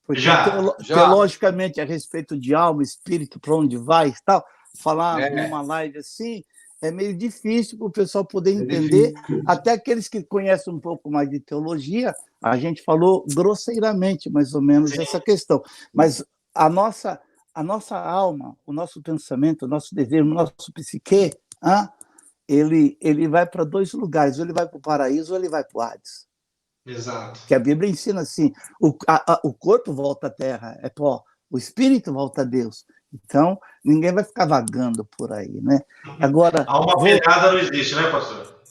porque já. teologicamente a respeito de alma, espírito, para onde vai e tal, falar numa live assim, é meio difícil para o pessoal poder entender. Até aqueles que conhecem um pouco mais de teologia, a gente falou grosseiramente, mais ou menos, essa questão. Mas a nossa a nossa alma, o nosso pensamento, o nosso desejo, o nosso psique, ele vai para dois lugares, ou ele vai para o paraíso ou ele vai para o Hades. Exato. Que a Bíblia ensina assim, o corpo volta à terra, é pó, o espírito volta a Deus. Então, ninguém vai ficar vagando por aí, né? Agora, alma penada não existe, né, pastor?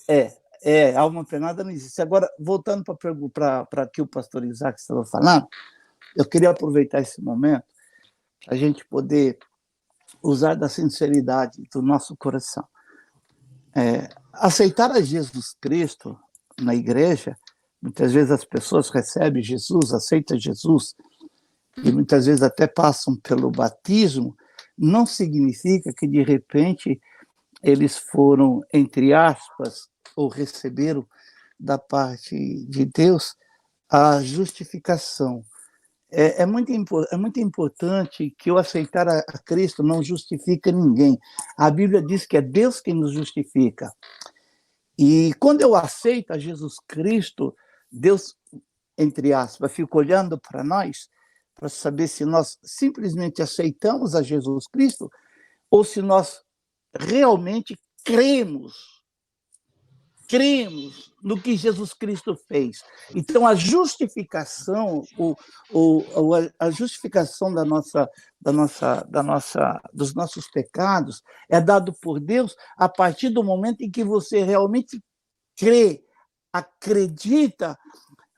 Alma penada não existe. Agora, voltando para que o pastor Isaac estava falando, eu queria aproveitar esse momento para a gente poder usar da sinceridade do nosso coração. Aceitar a Jesus Cristo na igreja, muitas vezes as pessoas recebem Jesus, aceitam Jesus, e muitas vezes até passam pelo batismo, não significa que, de repente, eles foram, entre aspas, ou receberam da parte de Deus a justificação. É muito importante que eu aceitar a Cristo não justifica ninguém. A Bíblia diz que é Deus quem nos justifica. E quando eu aceito a Jesus Cristo, Deus, entre aspas, fica olhando para nós para saber se nós simplesmente aceitamos a Jesus Cristo ou se nós realmente cremos no que Jesus Cristo fez. Então, a justificação, a justificação dos nossos pecados é dado por Deus a partir do momento em que você realmente crê, acredita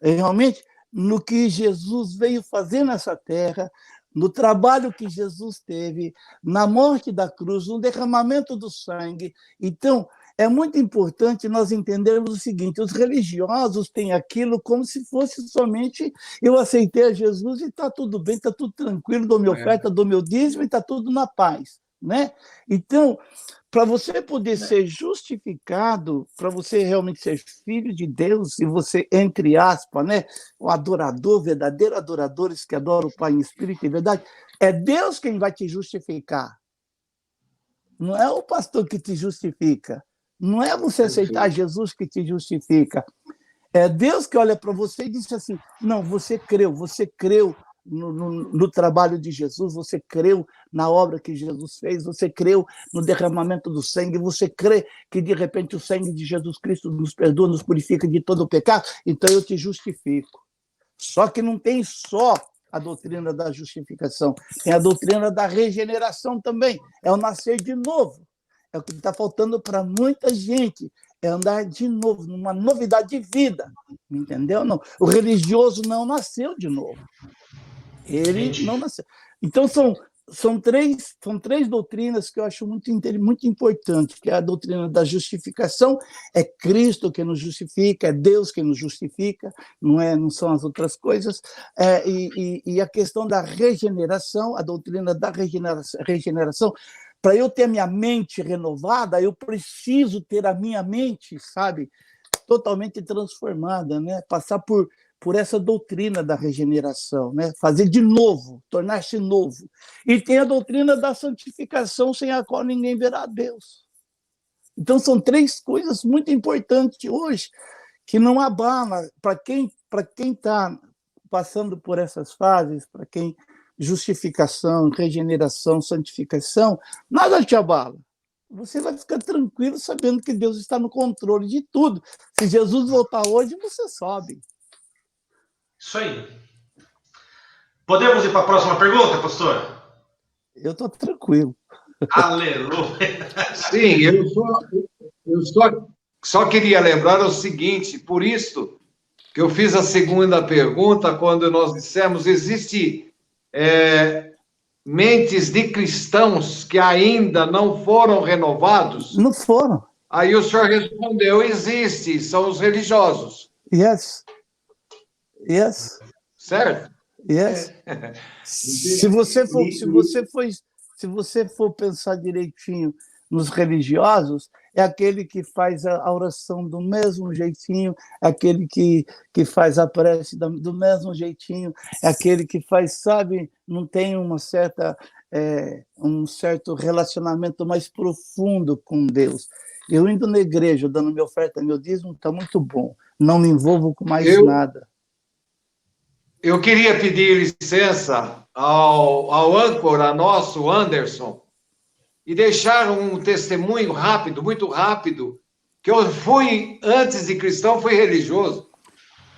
realmente no que Jesus veio fazer nessa terra, no trabalho que Jesus teve, na morte da cruz, no derramamento do sangue. Então, é muito importante nós entendermos o seguinte: os religiosos têm aquilo como se fosse somente eu aceitei a Jesus e está tudo bem, está tudo tranquilo, dou minha oferta, dou meu dízimo e está tudo na paz, né? Então, para você poder ser justificado, para você realmente ser filho de Deus, e você, entre aspas, né, o adorador, verdadeiro adoradores que adoram o Pai em espírito e verdade, é Deus quem vai te justificar. Não é o pastor que te justifica. Não é você aceitar Jesus que te justifica. É Deus que olha para você e diz assim: não, você creu no trabalho de Jesus, você creu na obra que Jesus fez, você creu no derramamento do sangue, você crê que, de repente, o sangue de Jesus Cristo nos perdoa, nos purifica de todo o pecado, então eu te justifico. Só que não tem só a doutrina da justificação, tem a doutrina da regeneração também, é o nascer de novo. É o que está faltando para muita gente, é andar de novo, numa novidade de vida, entendeu? Não, o religioso não nasceu de novo. Ele não nasceu. Então, são três doutrinas que eu acho muito importantes, que é a doutrina da justificação, é Cristo que nos justifica, é Deus que nos justifica, não são as outras coisas, e a questão da regeneração, a doutrina da regeneração. Para eu ter a minha mente renovada, eu preciso ter a minha mente, sabe, totalmente transformada, né? Passar por essa doutrina da regeneração, né? Fazer de novo, tornar-se novo. E tem a doutrina da santificação, sem a qual ninguém verá a Deus. Então, são três coisas muito importantes hoje, que não abala para quem está passando por essas fases, para quem justificação, regeneração, santificação, nada te abala. Você vai ficar tranquilo sabendo que Deus está no controle de tudo. Se Jesus voltar hoje, você sobe. Isso aí. Podemos ir para a próxima pergunta, pastor? Eu estou tranquilo. Aleluia! Sim, eu só queria lembrar o seguinte, por isso que eu fiz a segunda pergunta, quando nós dissemos, existe mentes de cristãos que ainda não foram renovados? Não foram. Aí o senhor respondeu, existe, são os religiosos. Yes. Certo? Yes. Se você for pensar direitinho nos religiosos, é aquele que faz a oração do mesmo jeitinho, é aquele que faz a prece do mesmo jeitinho, é aquele que faz, sabe, não tem um certo relacionamento mais profundo com Deus. Eu indo na igreja, dando minha oferta, meu dízimo, está muito bom. Não me envolvo com mais nada. Eu queria pedir licença ao âncora nosso, Anderson, e deixar um testemunho rápido, muito rápido, que eu fui, antes de cristão, fui religioso,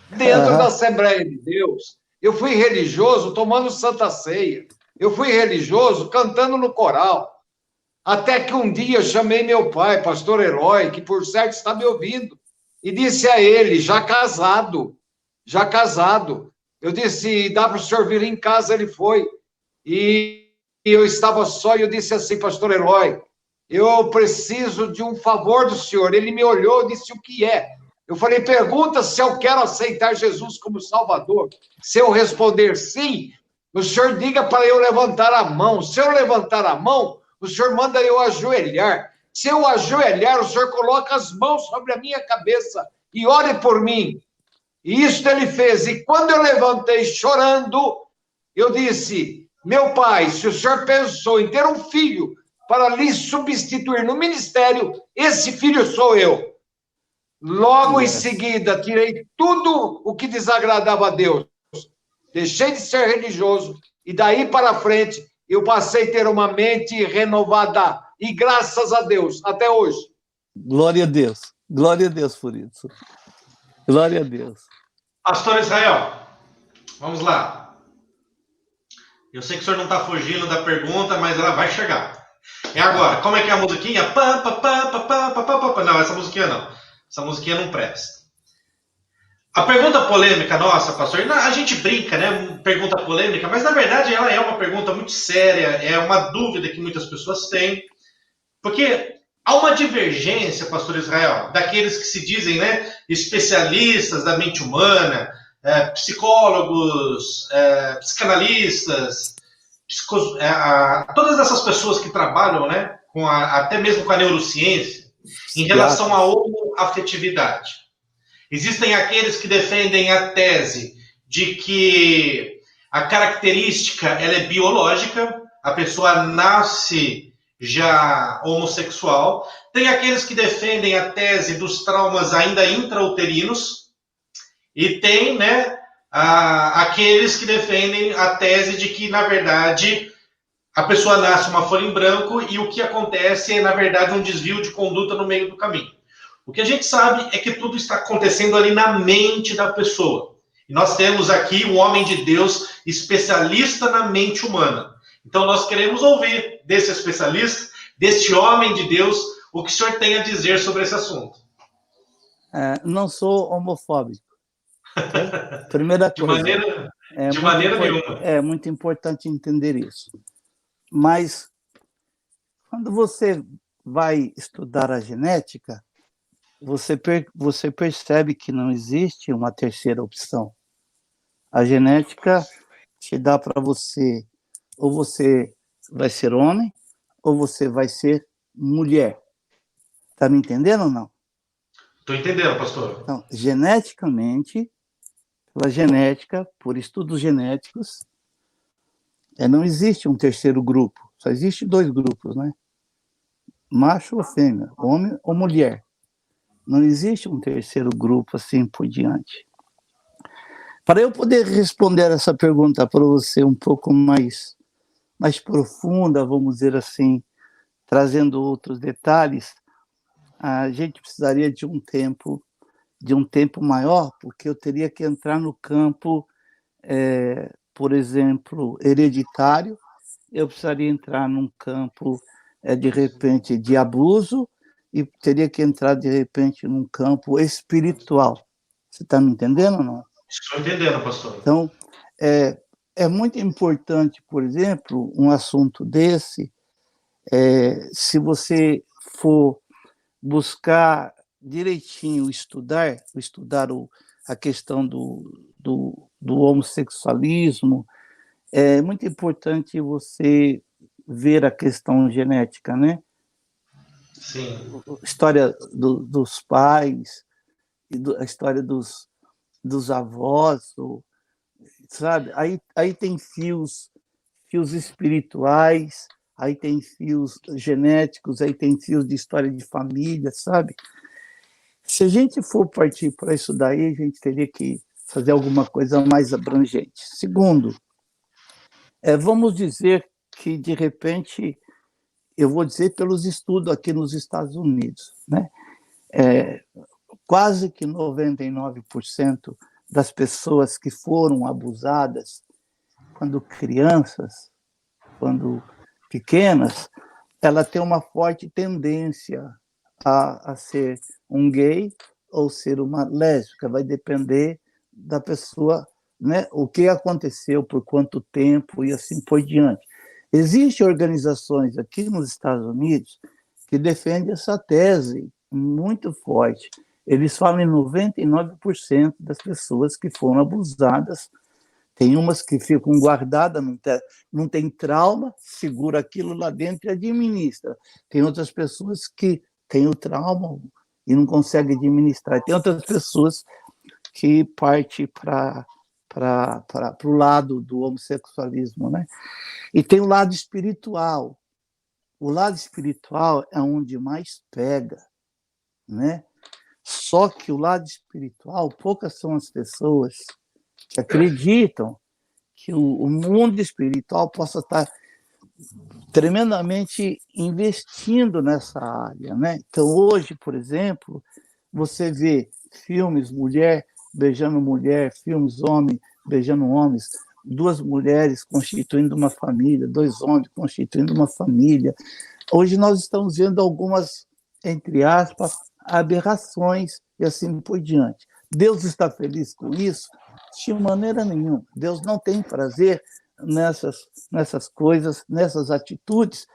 dentro da Assembleia de Deus. Eu fui religioso tomando Santa Ceia. Eu fui religioso cantando no coral. Até que um dia eu chamei meu pai, pastor Herói, que por certo está me ouvindo, e disse a ele, já casado, eu disse, dá para o senhor vir em casa? Ele foi. E eu estava só e eu disse assim, pastor Herói, eu preciso de um favor do senhor. Ele me olhou e disse, o que é? Eu falei, pergunta se eu quero aceitar Jesus como Salvador. Se eu responder sim, o senhor diga para eu levantar a mão. Se eu levantar a mão, o senhor manda eu ajoelhar. Se eu ajoelhar, o senhor coloca as mãos sobre a minha cabeça e ore por mim. E isso ele fez. E quando eu levantei chorando, eu disse, meu pai, se o senhor pensou em ter um filho para lhe substituir no ministério, esse filho sou eu. Logo em seguida, tirei tudo o que desagradava a Deus. Deixei de ser religioso e daí para frente eu passei a ter uma mente renovada. E graças a Deus, até hoje. Glória a Deus por isso. Glória a Deus. Pastor Israel, vamos lá. Eu sei que o senhor não está fugindo da pergunta, mas ela vai chegar. É agora. Como é que é a musiquinha? Não, essa musiquinha não. Essa musiquinha não presta. A pergunta polêmica nossa, pastor, a gente brinca, né? Pergunta polêmica, mas na verdade ela é uma pergunta muito séria, é uma dúvida que muitas pessoas têm, porque há uma divergência, pastor Israel, daqueles que se dizem, né, especialistas da mente humana, psicólogos, psicanalistas, todas essas pessoas que trabalham, né, até mesmo com a neurociência, em relação à homoafetividade. Existem aqueles que defendem a tese de que a característica ela é biológica, a pessoa nasce já homossexual. Tem aqueles que defendem a tese dos traumas ainda intrauterinos. E tem, né, aqueles que defendem a tese de que, na verdade, a pessoa nasce uma folha em branco e o que acontece é, na verdade, um desvio de conduta no meio do caminho. O que a gente sabe é que tudo está acontecendo ali na mente da pessoa. E nós temos aqui um homem de Deus especialista na mente humana. Então nós queremos ouvir desse especialista, deste homem de Deus, o que o senhor tem a dizer sobre esse assunto. Não sou homofóbico. Okay? Primeira coisa. De maneira nenhuma. É muito importante entender isso. Mas quando você vai estudar a genética, você percebe que não existe uma terceira opção. A genética te dá para você, ou você vai ser homem, ou você vai ser mulher. Está me entendendo ou não? Estou entendendo, pastor. Então, geneticamente, pela genética, por estudos genéticos, não existe um terceiro grupo. Só existe 2 grupos, né? Macho ou fêmea, homem ou mulher. Não existe um terceiro grupo assim por diante. Para eu poder responder essa pergunta para você um pouco mais profunda, vamos dizer assim, trazendo outros detalhes, a gente precisaria de um tempo maior, porque eu teria que entrar no campo, por exemplo, hereditário, eu precisaria entrar num campo, de repente, de abuso, e teria que entrar, de repente, num campo espiritual. Você está me entendendo ou não? Estou entendendo, pastor. Então, é muito importante, por exemplo, um assunto desse, se você for buscar direitinho, estudar a questão do homossexualismo, é muito importante você ver a questão genética, né? Sim. A história dos pais, a história dos avós, sabe? Aí tem fios espirituais, aí tem fios genéticos, aí tem fios de história de família, sabe? Se a gente for partir para isso daí, a gente teria que fazer alguma coisa mais abrangente. Segundo, Vamos dizer que, de repente, eu vou dizer pelos estudos aqui nos Estados Unidos, né? Quase que 99% das pessoas que foram abusadas quando crianças, quando pequenas, ela tem uma forte tendência a ser um gay ou ser uma lésbica, vai depender da pessoa, né? O que aconteceu, por quanto tempo e assim por diante. Existem organizações aqui nos Estados Unidos que defendem essa tese muito forte. Eles falam em 99% das pessoas que foram abusadas. Tem umas que ficam guardadas, não tem trauma, segura aquilo lá dentro e administra. Tem outras pessoas que têm o trauma e não conseguem administrar. Tem outras pessoas que partem para o lado do homossexualismo, né? E tem o lado espiritual. O lado espiritual é onde mais pega, né? Só que o lado espiritual, poucas são as pessoas que acreditam que o mundo espiritual possa estar tremendamente investindo nessa área, né? Então, hoje, por exemplo, você vê filmes mulher beijando mulher, filmes homem beijando homens, duas mulheres constituindo uma família, dois homens constituindo uma família. Hoje nós estamos vendo algumas, entre aspas, aberrações e assim por diante. Deus está feliz com isso? De maneira nenhuma. Deus não tem prazer nessas coisas, nessas atitudes.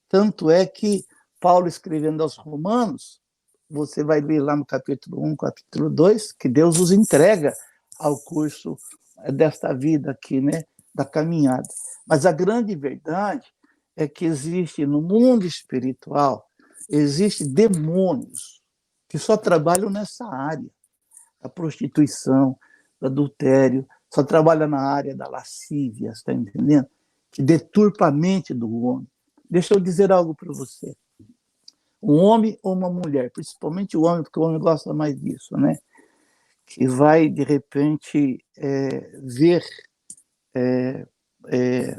Tanto é que Paulo, escrevendo aos Romanos, você vai ler lá no capítulo 1, capítulo 2, que Deus os entrega ao curso desta vida aqui, né, da caminhada. Mas a grande verdade é que existe no mundo espiritual, existem demônios que só trabalham nessa área, da prostituição, do adultério, só trabalha na área da lascívia, está entendendo? Que deturpa a mente do homem. Deixa eu dizer algo para você. Um homem ou uma mulher, principalmente o homem, porque o homem gosta mais disso, né? Que vai, de repente, ver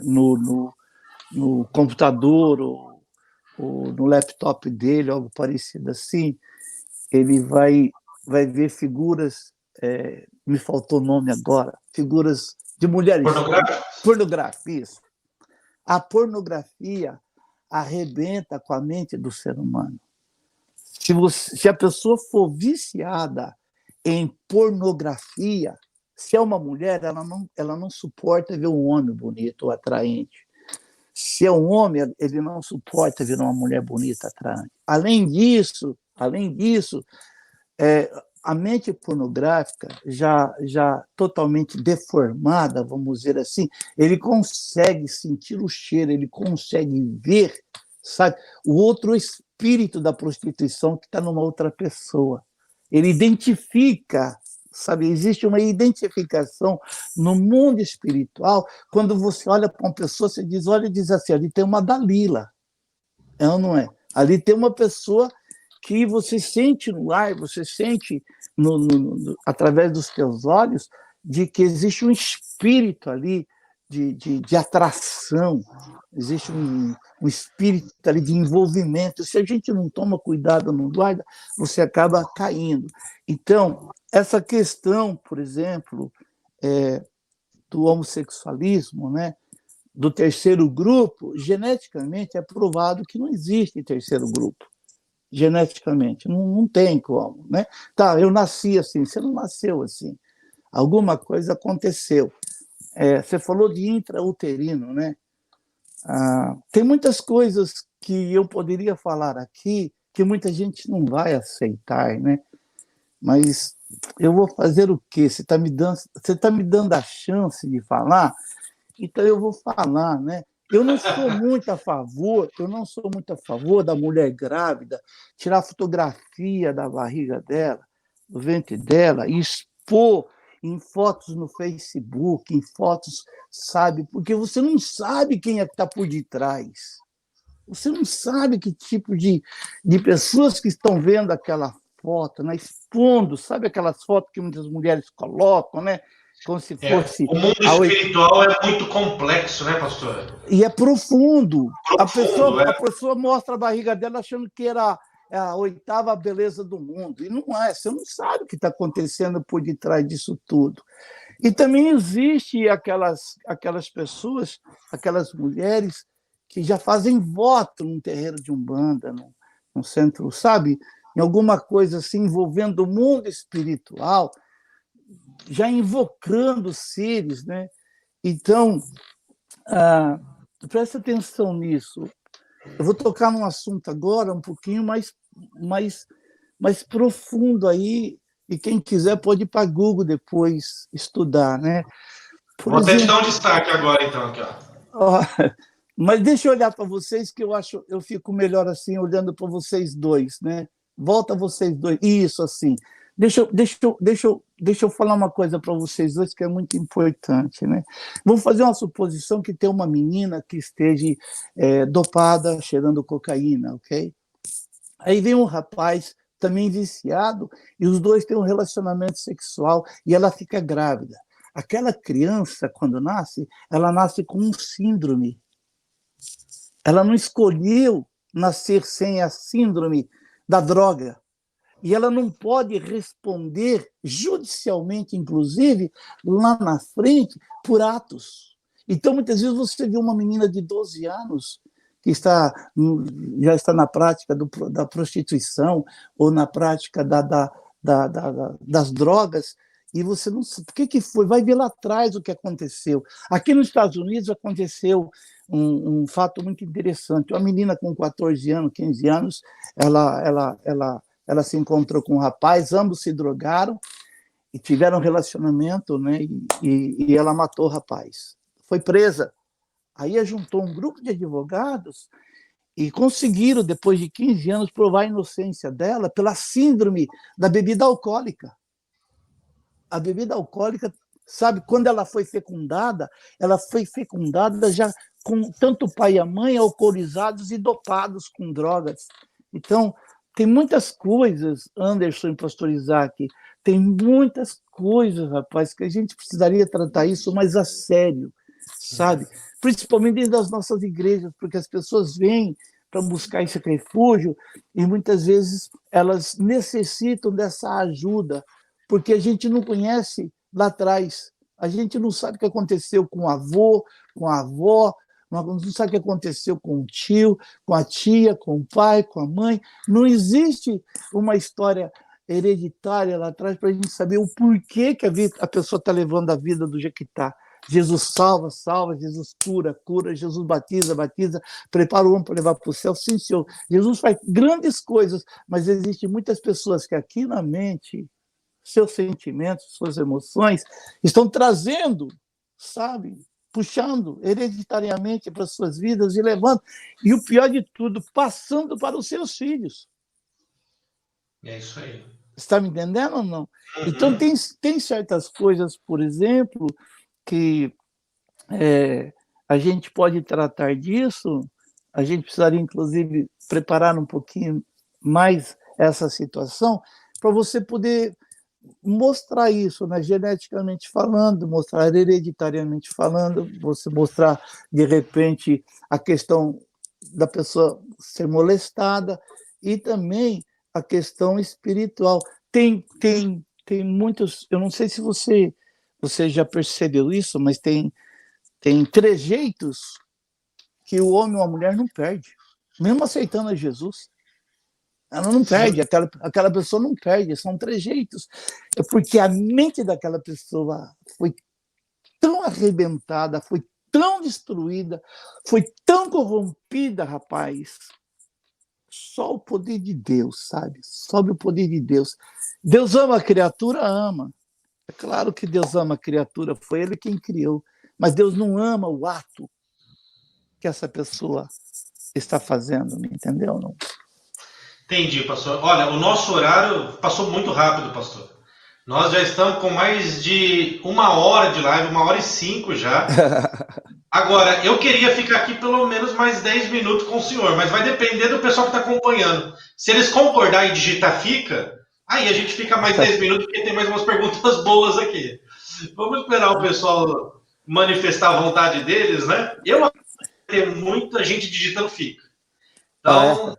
no computador ou no laptop dele, algo parecido assim, ele vai ver figuras, me faltou o nome agora, figuras de mulheres pornográficas, isso. A pornografia arrebenta com a mente do ser humano. Se a pessoa for viciada em pornografia, se é uma mulher, ela não suporta ver um homem bonito ou atraente. Se é um homem, ele não suporta ver uma mulher bonita, atraente. Além disso, a mente pornográfica, já totalmente deformada, vamos dizer assim, ele consegue sentir o cheiro, ele consegue ver, sabe, o outro espírito da prostituição que está numa outra pessoa. Ele identifica, sabe, existe uma identificação no mundo espiritual. Quando você olha para uma pessoa, você diz assim, ali tem uma Dalila, é ou não é? Ali tem uma pessoa que você sente no ar, você sente através dos teus olhos, de que existe um espírito ali de atração, existe um espírito ali de envolvimento. Se a gente não toma cuidado, não guarda, você acaba caindo. Então, essa questão, por exemplo, do homossexualismo, né, do terceiro grupo, geneticamente é provado que não existe terceiro grupo. Geneticamente, não tem como, né? Tá, eu nasci assim, você não nasceu assim. Alguma coisa aconteceu. Você falou de intrauterino, né? Tem muitas coisas que eu poderia falar aqui que muita gente não vai aceitar, né? Mas eu vou fazer o quê? Você está me dando a chance de falar, então eu vou falar, né? Eu não sou muito a favor da mulher grávida tirar fotografia da barriga dela, do ventre dela, e expor em fotos no Facebook, em fotos, sabe? Porque você não sabe quem é que está por detrás. Você não sabe que tipo de pessoas que estão vendo aquela foto, né? Expondo, sabe aquelas fotos que muitas mulheres colocam, né? como se fosse... O mundo espiritual é muito complexo, né, pastor? E é profundo. Profundo, A pessoa mostra a barriga dela achando que era a oitava beleza do mundo. E não é. Você não sabe o que está acontecendo por detrás disso tudo. E também existe aquelas pessoas, aquelas mulheres que já fazem voto num terreiro de Umbanda, num centro, sabe? Em alguma coisa assim envolvendo o mundo espiritual, já invocando seres, né? Então, presta atenção nisso. Eu vou tocar num assunto agora um pouquinho mais profundo aí, e quem quiser pode ir para Google depois estudar, né? Vou até te dar um destaque agora, então, aqui, ó. Mas deixa eu olhar para vocês, que eu fico melhor assim, olhando para vocês dois, né? Volta vocês dois. Isso, assim. Deixa eu falar uma coisa para vocês dois que é muito importante, né? Vamos fazer uma suposição que tem uma menina que esteja dopada, cheirando cocaína, ok? Aí vem um rapaz também viciado e os dois têm um relacionamento sexual e ela fica grávida. Aquela criança, quando nasce, ela nasce com um síndrome. Ela não escolheu nascer sem a síndrome da droga. E ela não pode responder judicialmente, inclusive, lá na frente, por atos. Então, muitas vezes, você vê uma menina de 12 anos que já está na prática da prostituição ou na prática das drogas, e você não sabe o que foi, vai ver lá atrás o que aconteceu. Aqui nos Estados Unidos aconteceu um fato muito interessante. Uma menina com 14 anos, 15 anos, ela se encontrou com um rapaz, ambos se drogaram e tiveram um relacionamento, né? E ela matou o rapaz. Foi presa. Aí juntou um grupo de advogados e conseguiram, depois de 15 anos, provar a inocência dela pela síndrome da bebida alcoólica. A bebida alcoólica, sabe, quando ela foi fecundada já com tanto o pai e a mãe alcoolizados e dopados com drogas. Então, tem muitas coisas, Anderson e pastor Isaac, tem muitas coisas, rapaz, que a gente precisaria tratar isso mais a sério, sabe? Principalmente dentro das nossas igrejas, porque as pessoas vêm para buscar esse refúgio e muitas vezes elas necessitam dessa ajuda, porque a gente não conhece lá atrás, a gente não sabe o que aconteceu com o avô, com a avó, não sabe o que aconteceu com o tio, com a tia, com o pai, com a mãe. Não existe uma história hereditária lá atrás para a gente saber o porquê que a pessoa está levando a vida do jeito que está. Jesus salva, Jesus cura, Jesus batiza, prepara o homem para levar para o céu. Sim, Senhor. Jesus faz grandes coisas, mas existem muitas pessoas que aqui na mente, seus sentimentos, suas emoções, estão trazendo, sabe, puxando hereditariamente para as suas vidas e levando, e o pior de tudo, passando para os seus filhos. É isso aí. Está me entendendo ou não? Então, tem certas coisas, por exemplo, que a gente pode tratar disso, a gente precisaria, inclusive, preparar um pouquinho mais essa situação, para você poder mostrar isso, né, geneticamente falando, mostrar hereditariamente falando, você mostrar, de repente, a questão da pessoa ser molestada e também a questão espiritual. Tem muitos, eu não sei se você já percebeu isso, mas tem trejeitos que o homem ou a mulher não perde, mesmo aceitando a Jesus. Ela não perde, aquela pessoa não perde, são trejeitos. É porque a mente daquela pessoa foi tão arrebentada, foi tão destruída, foi tão corrompida, rapaz. Só o poder de Deus, sabe? Só o poder de Deus. Deus ama a criatura, ama. É claro que Deus ama a criatura, foi Ele quem criou. Mas Deus não ama o ato que essa pessoa está fazendo, me entendeu? Não? Entendi, pastor. Olha, o nosso horário passou muito rápido, pastor. Nós já estamos com mais de 1 hora de live, 1h05 já. Agora, eu queria ficar aqui pelo menos mais 10 minutos com o senhor, mas vai depender do pessoal que está acompanhando. Se eles concordarem e digitar fica, aí a gente fica mais 10 minutos, porque tem mais umas perguntas boas aqui. Vamos esperar o pessoal manifestar a vontade deles, né? Eu acho que tem muita gente digitando fica. Então,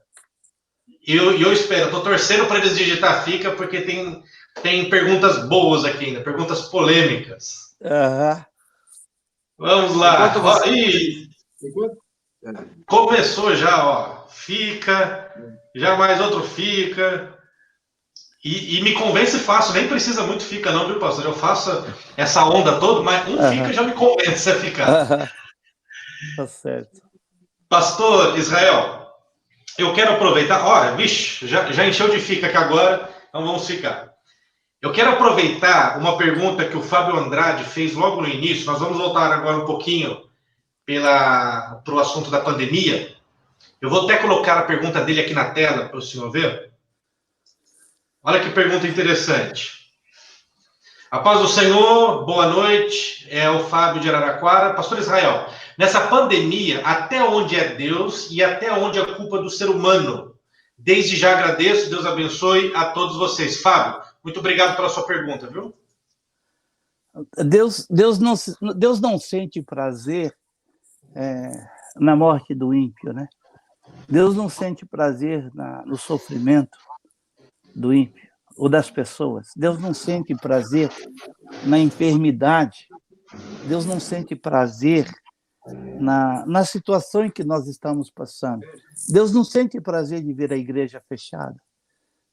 eu espero, estou torcendo para eles digitar fica, porque tem perguntas boas aqui ainda, perguntas polêmicas. Vamos lá. Começou já, ó. Fica, já mais outro fica. E me convence fácil, nem precisa muito fica, não, viu, pastor? Eu faço essa onda toda, mas fica já me convence a ficar. Tá certo. Pastor Israel, eu quero aproveitar. Olha, vixe, já encheu de fica aqui agora, então vamos ficar. Eu quero aproveitar uma pergunta que o Fábio Andrade fez logo no início. Nós vamos voltar agora um pouquinho para o assunto da pandemia. Eu vou até colocar a pergunta dele aqui na tela para o senhor ver. Olha que pergunta interessante. A paz do Senhor, boa noite. É o Fábio de Araraquara. Pastor Israel, nessa pandemia, até onde é Deus e até onde é culpa do ser humano? Desde já agradeço, Deus abençoe a todos vocês. Fábio, muito obrigado pela sua pergunta, viu? Deus não sente prazer na morte do ímpio, né? Deus não sente prazer no sofrimento do ímpio ou das pessoas. Deus não sente prazer na enfermidade. Deus não sente prazer na situação em que nós estamos passando. Deus não sente prazer de ver a igreja fechada.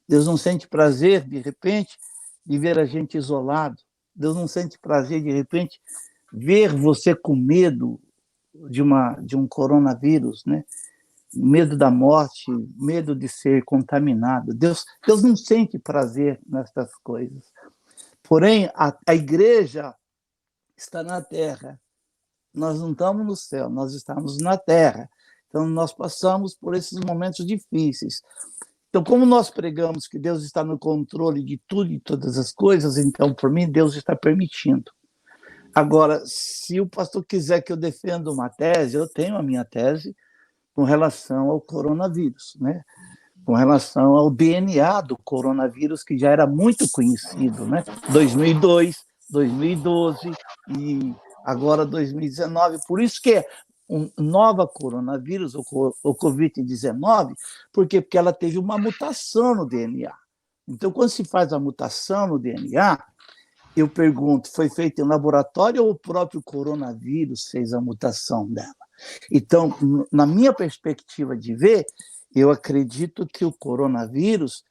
Deus não sente prazer, de repente, de ver a gente isolado. Deus não sente prazer, de repente, ver você com medo de um coronavírus, né? Medo da morte, medo de ser contaminado. Deus não sente prazer nessas coisas. Porém, a igreja está na terra. Nós não estamos no céu, nós estamos na terra. Então, nós passamos por esses momentos difíceis. Então, como nós pregamos que Deus está no controle de tudo e todas as coisas, então, por mim, Deus está permitindo. Agora, se o pastor quiser que eu defenda uma tese, eu tenho a minha tese com relação ao coronavírus, né? Com relação ao DNA do coronavírus, que já era muito conhecido, né? 2002, 2012 e agora 2019. Por isso que é um nova coronavírus, o Covid-19, por quê? Porque ela teve uma mutação no DNA. Então, quando se faz a mutação no DNA, eu pergunto, foi feito em laboratório ou o próprio coronavírus fez a mutação dela? Então, na minha perspectiva de ver, eu acredito que o coronavírus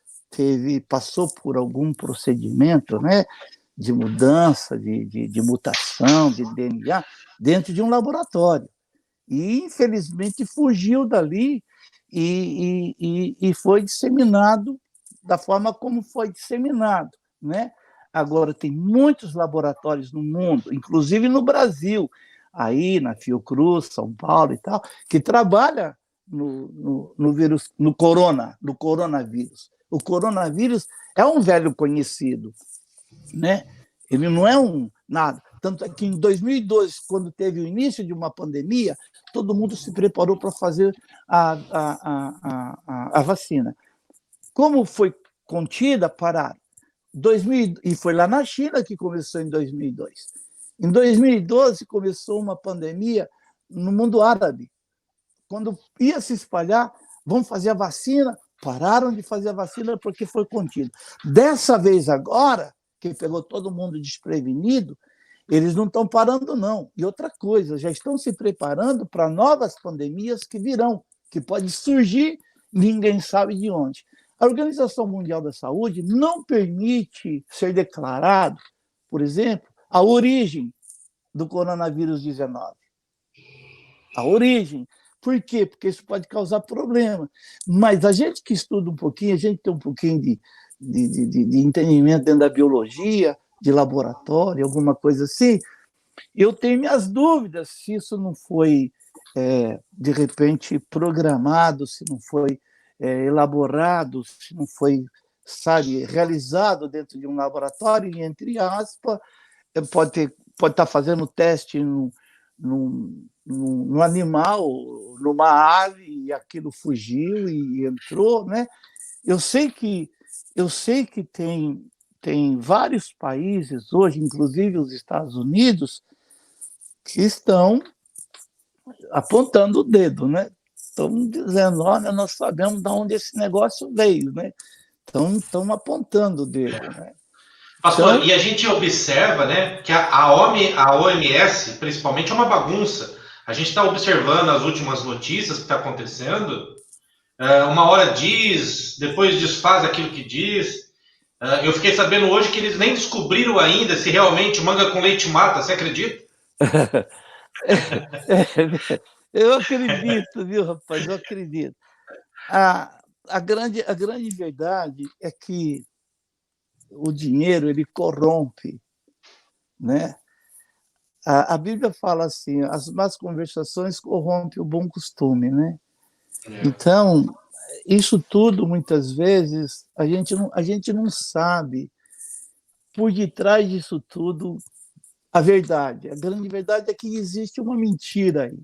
passou por algum procedimento, né, de mudança, de mutação, de DNA, dentro de um laboratório. E, infelizmente, fugiu dali e foi disseminado da forma como foi disseminado, né? Agora, tem muitos laboratórios no mundo, inclusive no Brasil, aí na Fiocruz, São Paulo e tal, que trabalha no vírus, no coronavírus. O coronavírus é um velho conhecido, né? Ele não é nada. Tanto é que em 2012, quando teve o início de uma pandemia, todo mundo se preparou para fazer a vacina. Como foi contida, pararam. E foi lá na China que começou em 2002. Em 2012, começou uma pandemia no mundo árabe. Quando ia se espalhar, vamos fazer a vacina, pararam de fazer a vacina porque foi contido. Dessa vez agora, que pegou todo mundo desprevenido, eles não estão parando, não. E outra coisa, já estão se preparando para novas pandemias que virão, que pode surgir, ninguém sabe de onde. A Organização Mundial da Saúde não permite ser declarado, por exemplo, a origem do coronavírus 19. A origem. Por quê? Porque isso pode causar problema. Mas a gente que estuda um pouquinho, a gente tem um pouquinho de entendimento dentro da biologia, de laboratório, alguma coisa assim, eu tenho minhas dúvidas se isso não foi, de repente, programado, se não foi elaborado, se não foi, sabe, realizado dentro de um laboratório, e, entre aspas, pode estar fazendo teste num animal, numa ave, e aquilo fugiu e entrou, né? Eu sei que tem tem vários países hoje, inclusive os Estados Unidos, que estão apontando o dedo, né? Estão dizendo, olha, nós sabemos de onde esse negócio veio, né? Estão apontando o dedo, né? Pastor, Então, e a gente observa, né, que a OMS, principalmente, é uma bagunça. A gente está observando as últimas notícias que está acontecendo. Uma hora diz, depois desfaz aquilo que diz. Eu fiquei sabendo hoje que eles nem descobriram ainda se realmente manga com leite mata, você acredita? eu acredito, viu, rapaz? Eu acredito. A grande verdade é que o dinheiro ele corrompe, né? A Bíblia fala assim: as más conversações corrompem o bom costume, né? Então, isso tudo, muitas vezes, a gente não sabe por detrás disso tudo a verdade. A grande verdade é que existe uma mentira aí,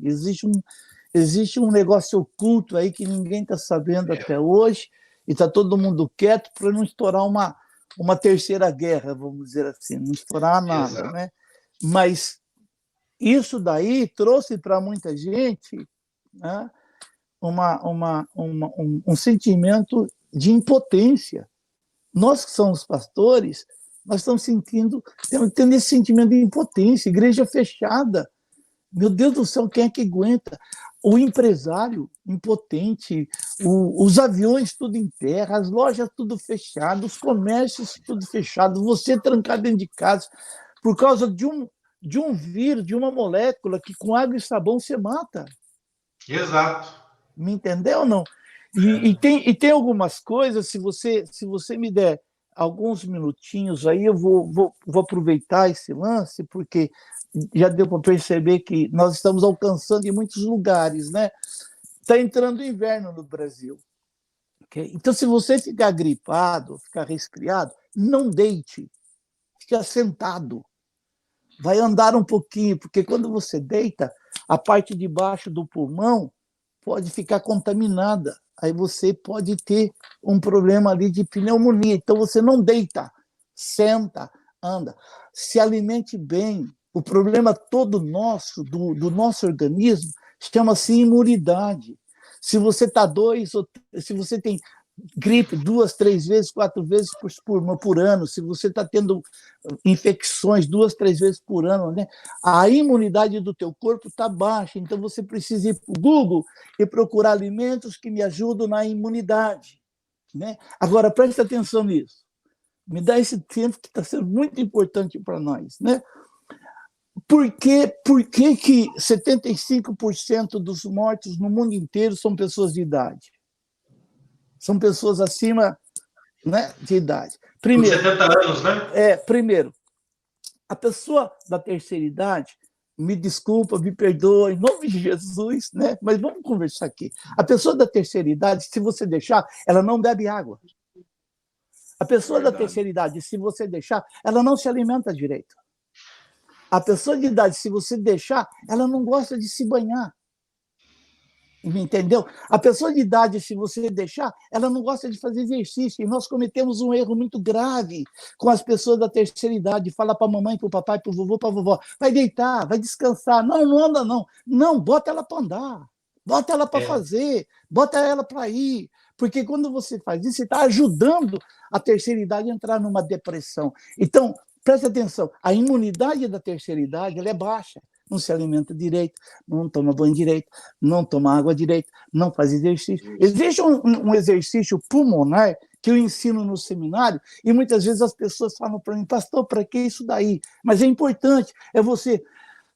existe um negócio oculto aí que ninguém está sabendo até hoje, e está todo mundo quieto para não estourar uma terceira guerra, vamos dizer assim, não estourar nada, Exato. né? Mas isso daí trouxe para muita gente, né, um sentimento de impotência. Nós que somos pastores, nós estamos tendo esse sentimento de impotência, igreja fechada. Meu Deus do céu, quem é que aguenta? O empresário impotente, os aviões tudo em terra, as lojas tudo fechadas, os comércios tudo fechados, você trancado dentro de casa, por causa de um vírus, de uma molécula que com água e sabão você mata. Exato. Me entendeu ou não? E tem algumas coisas, se você me der alguns minutinhos aí, eu vou aproveitar esse lance, porque já deu para perceber que nós estamos alcançando em muitos lugares, né? Está entrando o inverno no Brasil. Okay? Então, se você ficar gripado, ficar resfriado, não deite, fica sentado. Vai andar um pouquinho, porque quando você deita, a parte de baixo do pulmão pode ficar contaminada. Aí você pode ter um problema ali de pneumonia. Então, você não deita, senta, anda. Se alimente bem. O problema todo nosso, do nosso organismo, chama-se imunidade. Se você está se você tem gripe 2, 3 vezes, 4 vezes por ano, se você está tendo infecções 2, 3 vezes por ano, né? A imunidade do teu corpo está baixa, então você precisa ir para o Google e procurar alimentos que me ajudam na imunidade, né? Agora, preste atenção nisso. Me dá esse tempo que está sendo muito importante para nós, né? Por que 75% dos mortos no mundo inteiro são pessoas de idade? São pessoas acima, né, de idade. Primeiro, 70 anos, né? Primeiro, a pessoa da terceira idade, me desculpa, me perdoa, em nome de Jesus, né? Mas vamos conversar aqui. A pessoa da terceira idade, se você deixar, ela não bebe água. A pessoa da terceira idade, se você deixar, ela não se alimenta direito. A pessoa de idade, se você deixar, ela não gosta de se banhar. Me entendeu? A pessoa de idade, se você deixar, ela não gosta de fazer exercício. E nós cometemos um erro muito grave com as pessoas da terceira idade. Fala para a mamãe, para o papai, para o vovô, para a vovó. Vai deitar, vai descansar. Não, não anda, não. Não, bota ela para andar. Bota ela para fazer. Bota ela para ir. Porque quando você faz isso, você está ajudando a terceira idade a entrar numa depressão. Então, preste atenção. A imunidade da terceira idade ela é baixa. Não se alimenta direito, não toma banho direito, não toma água direito, não faz exercício. Existe um exercício pulmonar que eu ensino no seminário e muitas vezes as pessoas falam para mim, pastor, para que isso daí? Mas é importante, é você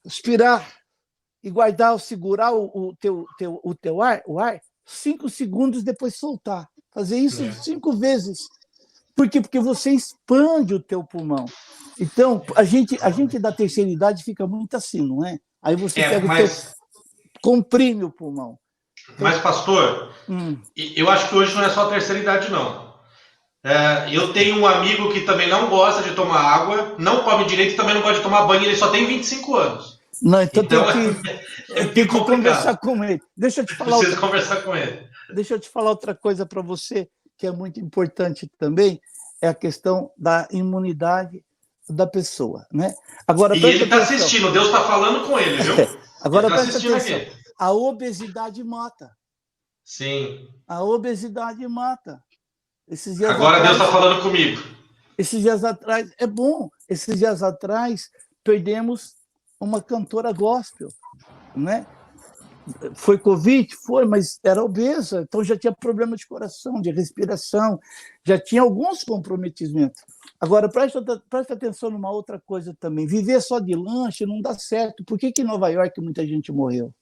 aspirar e guardar, segurar o teu ar 5 segundos depois soltar. Fazer isso 5 vezes. Por quê? Porque você expande o teu pulmão. Então, a gente da terceira idade fica muito assim, não é? Aí você pega comprime o pulmão. Mas, pastor, eu acho que hoje não é só a terceira idade, não. Eu tenho um amigo que também não gosta de tomar água, não come direito e também não gosta de tomar banho, ele só tem 25 anos. Não, então tem que conversar com ele. Deixa eu te falar conversar com ele. Deixa eu te falar outra coisa para você, que é muito importante também. é a questão da imunidade da pessoa, né? Agora, e ele está assistindo, Deus está falando com ele, viu? Agora, ele tá presta atenção. Aqui. A obesidade mata. Sim. A obesidade mata. Esses dias Agora atrás, Deus está falando comigo. Esses dias atrás, é bom, esses dias atrás perdemos uma cantora gospel, né? Foi Covid? Foi, mas era obesa, então já tinha problema de coração, de respiração, já tinha alguns comprometimentos. Agora, preste atenção numa outra coisa também. Viver só de lanche não dá certo. Por que em Nova York muita gente morreu?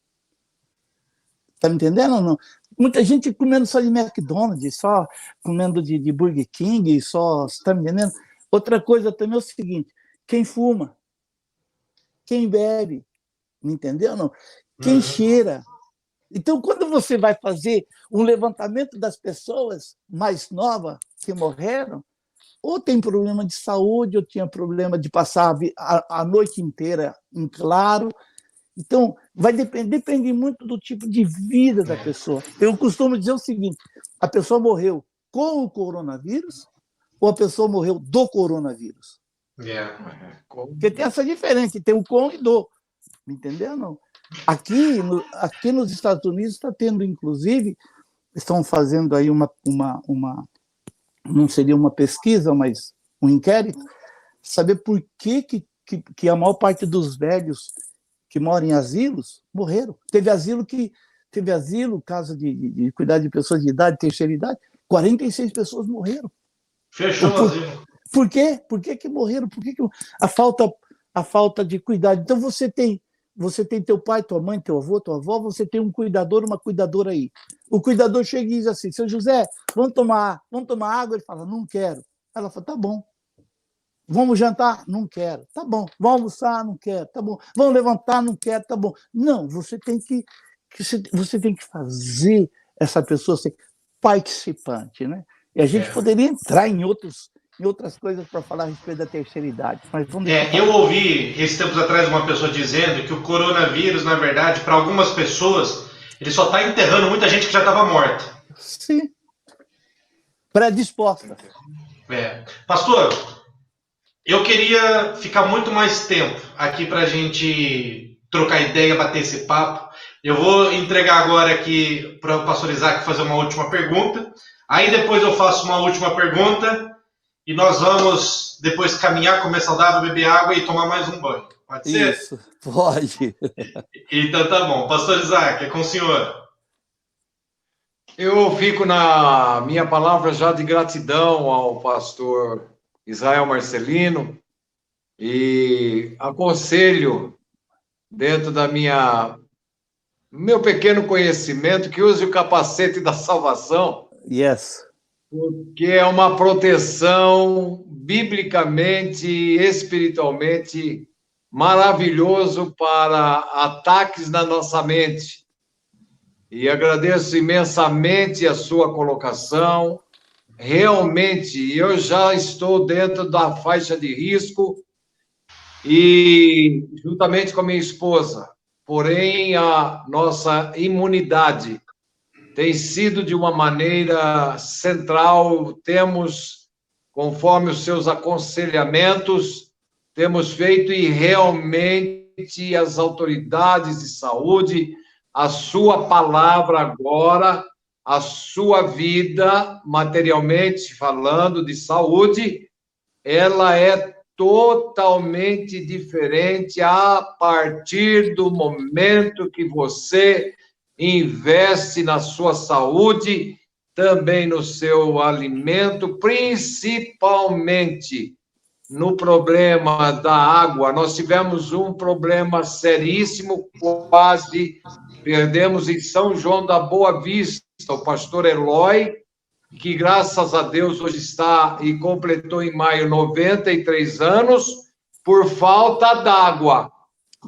Está me entendendo ou não? Muita gente comendo só de McDonald's, só comendo de Burger King, só... Está me entendendo? Outra coisa também é o seguinte, quem fuma, quem bebe, me entendeu ou não? Quem cheira. Então, quando você vai fazer um levantamento das pessoas mais novas que morreram, ou tem problema de saúde, ou tinha problema de passar a noite inteira em claro. Então, depende muito do tipo de vida da pessoa. Eu costumo dizer o seguinte, a pessoa morreu com o coronavírus ou a pessoa morreu do coronavírus? Porque tem essa diferença, tem o com e do. Me entendeu, não? Aqui nos Estados Unidos está tendo, inclusive, estão fazendo aí uma não seria uma pesquisa, mas um inquérito, saber por que a maior parte dos velhos que moram em asilos morreram. Teve asilo, casa de cuidar de pessoas de idade, terceira idade, 46 pessoas morreram. Fechou o asilo. Por quê? Por que morreram? Por que a falta de cuidado? Então, você tem teu pai, tua mãe, teu avô, tua avó, você tem um cuidador, uma cuidadora aí. O cuidador chega e diz assim, seu José, vamos tomar água? Ele fala, não quero. Ela fala, tá bom. Vamos jantar? Não quero. Tá bom. Vamos almoçar? Não quero. Tá bom. Vamos levantar? Não quero. Tá bom. Não, você tem que fazer essa pessoa ser participante, né? E a gente poderia entrar em outras coisas para falar a respeito da terceira idade. Mas vamos eu ouvi, esses tempos atrás, uma pessoa dizendo que o coronavírus, na verdade, para algumas pessoas, ele só está enterrando muita gente que já estava morta. Sim. Predisposta. Pastor, eu queria ficar muito mais tempo aqui para a gente trocar ideia, bater esse papo. Eu vou entregar agora aqui para o pastor Isaac fazer uma última pergunta. Aí depois eu faço uma última pergunta e nós vamos depois caminhar, comer saudável, beber água e tomar mais um banho. Pode ser? Isso, pode. Então tá bom. Pastor Isaac, é com o senhor. Eu fico na minha palavra já de gratidão ao pastor Israel Marcelino e aconselho, dentro da meu pequeno conhecimento, que use o capacete da salvação. Yes. Porque é uma proteção biblicamente e espiritualmente maravilhoso para ataques na nossa mente. E agradeço imensamente a sua colocação. Realmente, eu já estou dentro da faixa de risco e juntamente com a minha esposa. Porém, a nossa imunidade tem sido de uma maneira central. Temos, conforme os seus aconselhamentos, temos feito e realmente as autoridades de saúde, a sua palavra agora, a sua vida, materialmente falando de saúde, ela é totalmente diferente a partir do momento que você investe na sua saúde, também no seu alimento, principalmente no problema da água. Nós tivemos um problema seríssimo, quase perdemos em São João da Boa Vista, o pastor Eloy, que graças a Deus hoje está e completou em maio 93 anos, por falta d'água.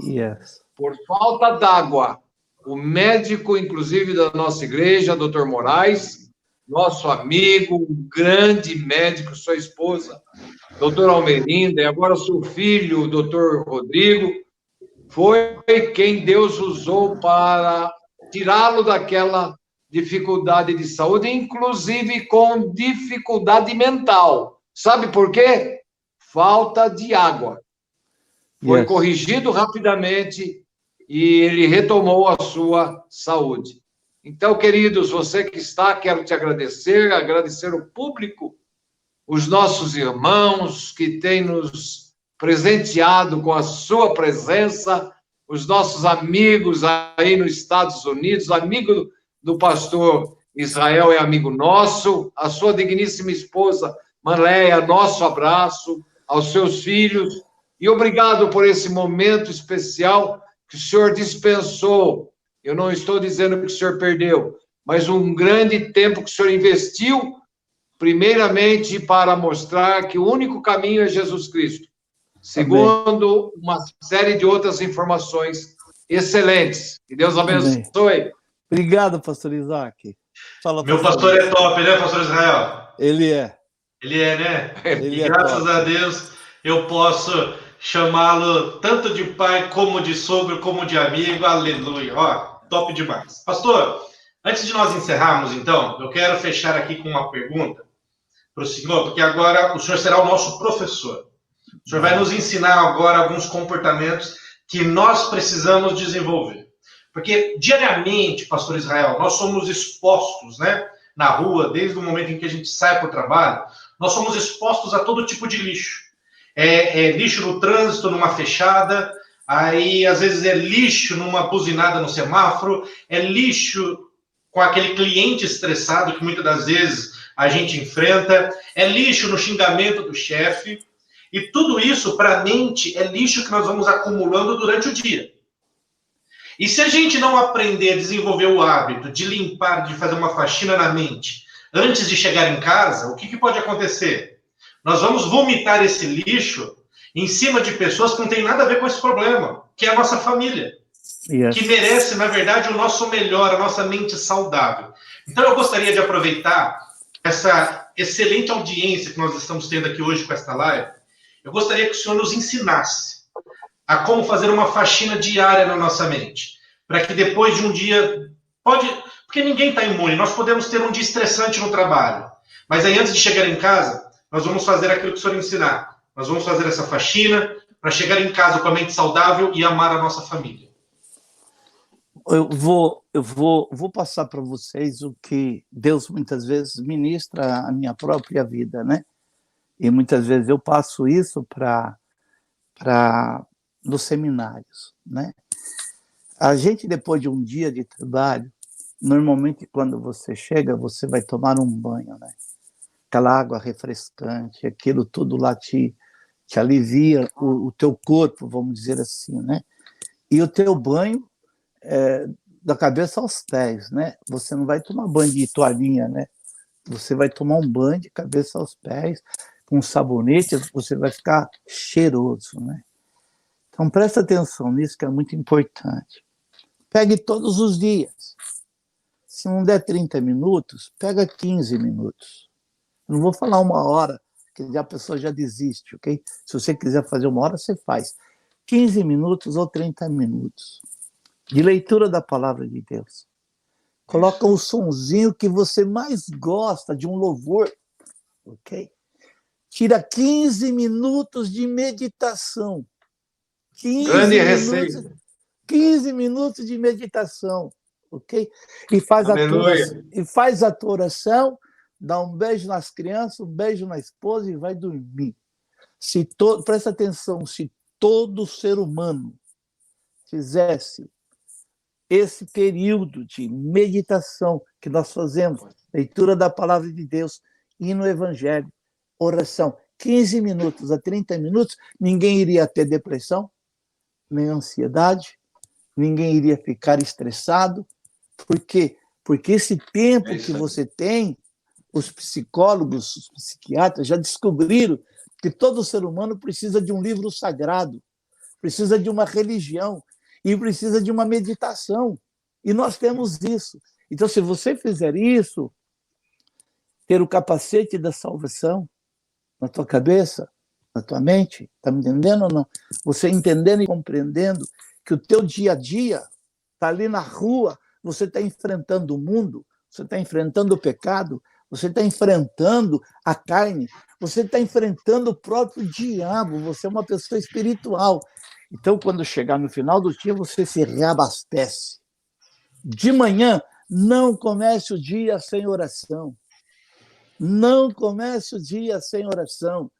Yes. Por falta d'água. O médico, inclusive, da nossa igreja, Dr. Moraes, nosso amigo, um grande médico, sua esposa, Dr. Almerinda, e agora seu filho, o Dr. Rodrigo, foi quem Deus usou para tirá-lo daquela dificuldade de saúde, inclusive com dificuldade mental. Sabe por quê? Falta de água. Foi corrigido rapidamente e ele retomou a sua saúde. Então, queridos, você que está, quero te agradecer o público, os nossos irmãos que têm nos presenteado com a sua presença, os nossos amigos aí nos Estados Unidos, amigo do pastor Israel é amigo nosso, a sua digníssima esposa Manleia, nosso abraço, aos seus filhos, e obrigado por esse momento especial que o senhor dispensou. Eu não estou dizendo que o senhor perdeu, mas um grande tempo que o senhor investiu, primeiramente para mostrar que o único caminho é Jesus Cristo. Segundo, uma série de outras informações excelentes. Que Deus abençoe. Amém. Obrigado, pastor Isaac. Fala, meu pastor é top, né, pastor Israel? Ele é. Ele é, né? E graças a Deus eu posso chamá-lo tanto de pai, como de sogro, como de amigo. Aleluia. Ó, top demais. Pastor, antes de nós encerrarmos, então, eu quero fechar aqui com uma pergunta para o senhor, porque agora o senhor será o nosso professor. O senhor vai nos ensinar agora alguns comportamentos que nós precisamos desenvolver. Porque diariamente, pastor Israel, nós somos expostos, né, na rua, desde o momento em que a gente sai para o trabalho, nós somos expostos a todo tipo de lixo. É lixo no trânsito, numa fechada, aí às vezes é lixo numa buzinada no semáforo, é lixo com aquele cliente estressado que muitas das vezes a gente enfrenta, é lixo no xingamento do chefe, e tudo isso, para a mente, é lixo que nós vamos acumulando durante o dia. E se a gente não aprender a desenvolver o hábito de limpar, de fazer uma faxina na mente, antes de chegar em casa, o que pode acontecer? Nós vamos vomitar esse lixo em cima de pessoas que não têm nada a ver com esse problema, que é a nossa família, que merece, na verdade, o nosso melhor, a nossa mente saudável. Então, eu gostaria de aproveitar essa excelente audiência que nós estamos tendo aqui hoje com esta live. Eu gostaria que o senhor nos ensinasse a como fazer uma faxina diária na nossa mente, para que depois de um dia, porque ninguém está imune, nós podemos ter um dia estressante no trabalho, mas aí antes de chegar em casa, nós vamos fazer aquilo que o senhor ensinar, nós vamos fazer essa faxina para chegar em casa com a mente saudável e amar a nossa família. Eu vou passar para vocês o que Deus muitas vezes ministra a minha própria vida, né? E muitas vezes eu passo isso para nos seminários, né? A gente, depois de um dia de trabalho, normalmente quando você chega, você vai tomar um banho, né? Aquela água refrescante, aquilo tudo lá te alivia o teu corpo, vamos dizer assim, né? E o teu banho da cabeça aos pés, né? Você não vai tomar banho de toalhinha, né? Você vai tomar um banho de cabeça aos pés, com sabonete, você vai ficar cheiroso, né? Então, presta atenção nisso, que é muito importante. Pegue todos os dias. Se não der 30 minutos, pega 15 minutos. Não vou falar 1 hora, que a pessoa já desiste, ok? Se você quiser fazer 1 hora, você faz. 15 minutos ou 30 minutos de leitura da palavra de Deus. Coloca o sonzinho que você mais gosta de um louvor, ok? Tira 15 minutos de meditação. 15 minutos de meditação, ok? E faz a tua oração, dá um beijo nas crianças, um beijo na esposa e vai dormir. Presta atenção, se todo ser humano fizesse esse período de meditação que nós fazemos, leitura da palavra de Deus e no Evangelho, oração, 15 minutos a 30 minutos, ninguém iria ter depressão, nem ansiedade, ninguém iria ficar estressado. Por quê? Porque esse tempo que você tem, os psicólogos, os psiquiatras já descobriram que todo ser humano precisa de um livro sagrado, precisa de uma religião e precisa de uma meditação. E nós temos isso. Então, se você fizer isso, ter o capacete da salvação na tua cabeça, na tua mente, está me entendendo ou não? Você entendendo e compreendendo que o teu dia a dia está ali na rua, você está enfrentando o mundo, você está enfrentando o pecado, você está enfrentando a carne, você está enfrentando o próprio diabo, você é uma pessoa espiritual. Então, quando chegar no final do dia, você se reabastece. De manhã, não comece o dia sem oração. Não comece o dia sem oração.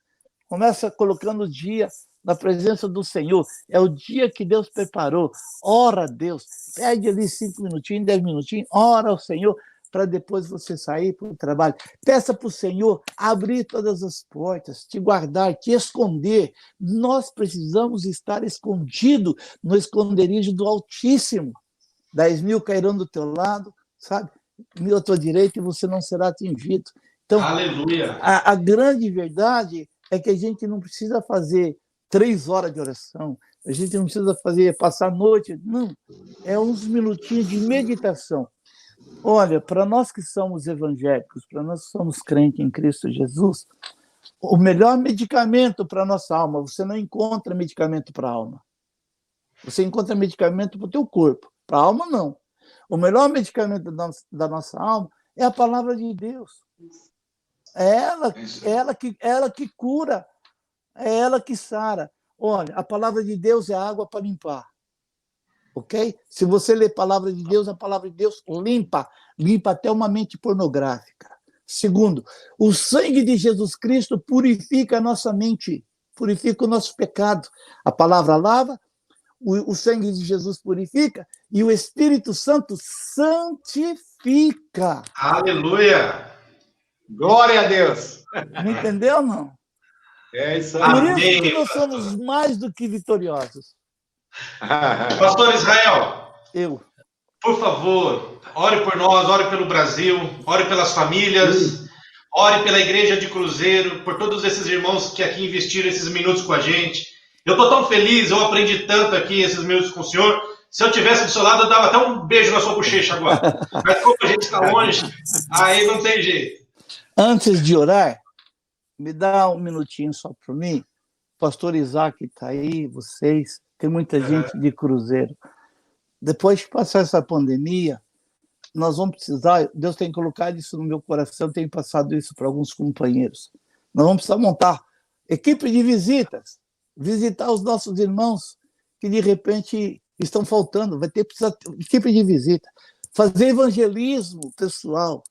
Começa colocando o dia na presença do Senhor. É o dia que Deus preparou. Ora a Deus. Pede ali 5 minutinhos, 10 minutinhos. Ora ao Senhor para depois você sair para o trabalho. Peça para o Senhor abrir todas as portas, te guardar, te esconder. Nós precisamos estar escondidos no esconderijo do Altíssimo. 10.000 cairão do teu lado, sabe? 1.000 à tua direita e você não será atingido. Então, Aleluia. A grande verdade é que a gente não precisa fazer 3 horas de oração, a gente não precisa passar a noite, não. É uns minutinhos de meditação. Olha, para nós que somos evangélicos, para nós que somos crentes em Cristo Jesus, o melhor medicamento para a nossa alma, você não encontra medicamento para a alma. Você encontra medicamento para o teu corpo, para a alma não. O melhor medicamento da nossa alma é a palavra de Deus. É ela que cura, é ela que sara. Olha, a palavra de Deus é água para limpar. Ok? Se você lê a palavra de Deus limpa até uma mente pornográfica. Segundo, o sangue de Jesus Cristo purifica a nossa mente, purifica o nosso pecado. A palavra lava, o sangue de Jesus purifica e o Espírito Santo santifica. Aleluia. Glória a Deus. Não entendeu, não? É isso Por aí. isso que nós somos mais do que vitoriosos. Pastor Israel, por favor, ore por nós, ore pelo Brasil, ore pelas famílias, ore pela Igreja de Cruzeiro, por todos esses irmãos que aqui investiram esses minutos com a gente. Eu estou tão feliz, eu aprendi tanto aqui esses minutos com o senhor. Se eu tivesse do seu lado, eu dava até um beijo na sua bochecha agora. Mas como a gente está longe, aí não tem jeito. Antes de orar, me dá um minutinho só para mim. Pastor Isaac está aí, vocês, tem muita gente de Cruzeiro. Depois de passar essa pandemia, nós vamos precisar, Deus tem colocado isso no meu coração, tem passado isso para alguns companheiros. Nós vamos precisar montar equipe de visitas, visitar os nossos irmãos que de repente estão faltando, vai ter que precisar equipe de visita, fazer evangelismo pessoal,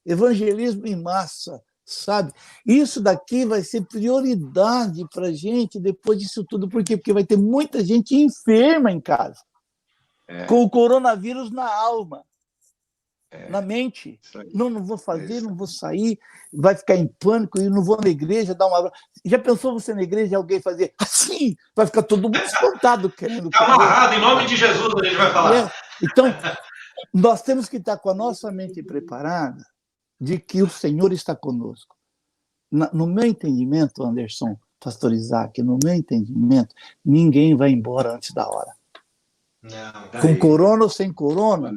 evangelismo em massa, sabe? Isso daqui vai ser prioridade para a gente depois disso tudo. Por quê? Porque vai ter muita gente enferma em casa, com o coronavírus na alma, na mente. Não vou fazer, não vou sair, vai ficar em pânico, e não vou na igreja dar um abraço. Já pensou você na igreja e alguém fazer assim? Vai ficar todo mundo espantado querendo. Está amarrado, em nome de Jesus, a gente vai falar. Então, nós temos que estar com a nossa mente preparada de que o Senhor está conosco. No meu entendimento, Anderson, pastor Isaac, no meu entendimento, ninguém vai embora antes da hora. Não, com corona ou sem corona,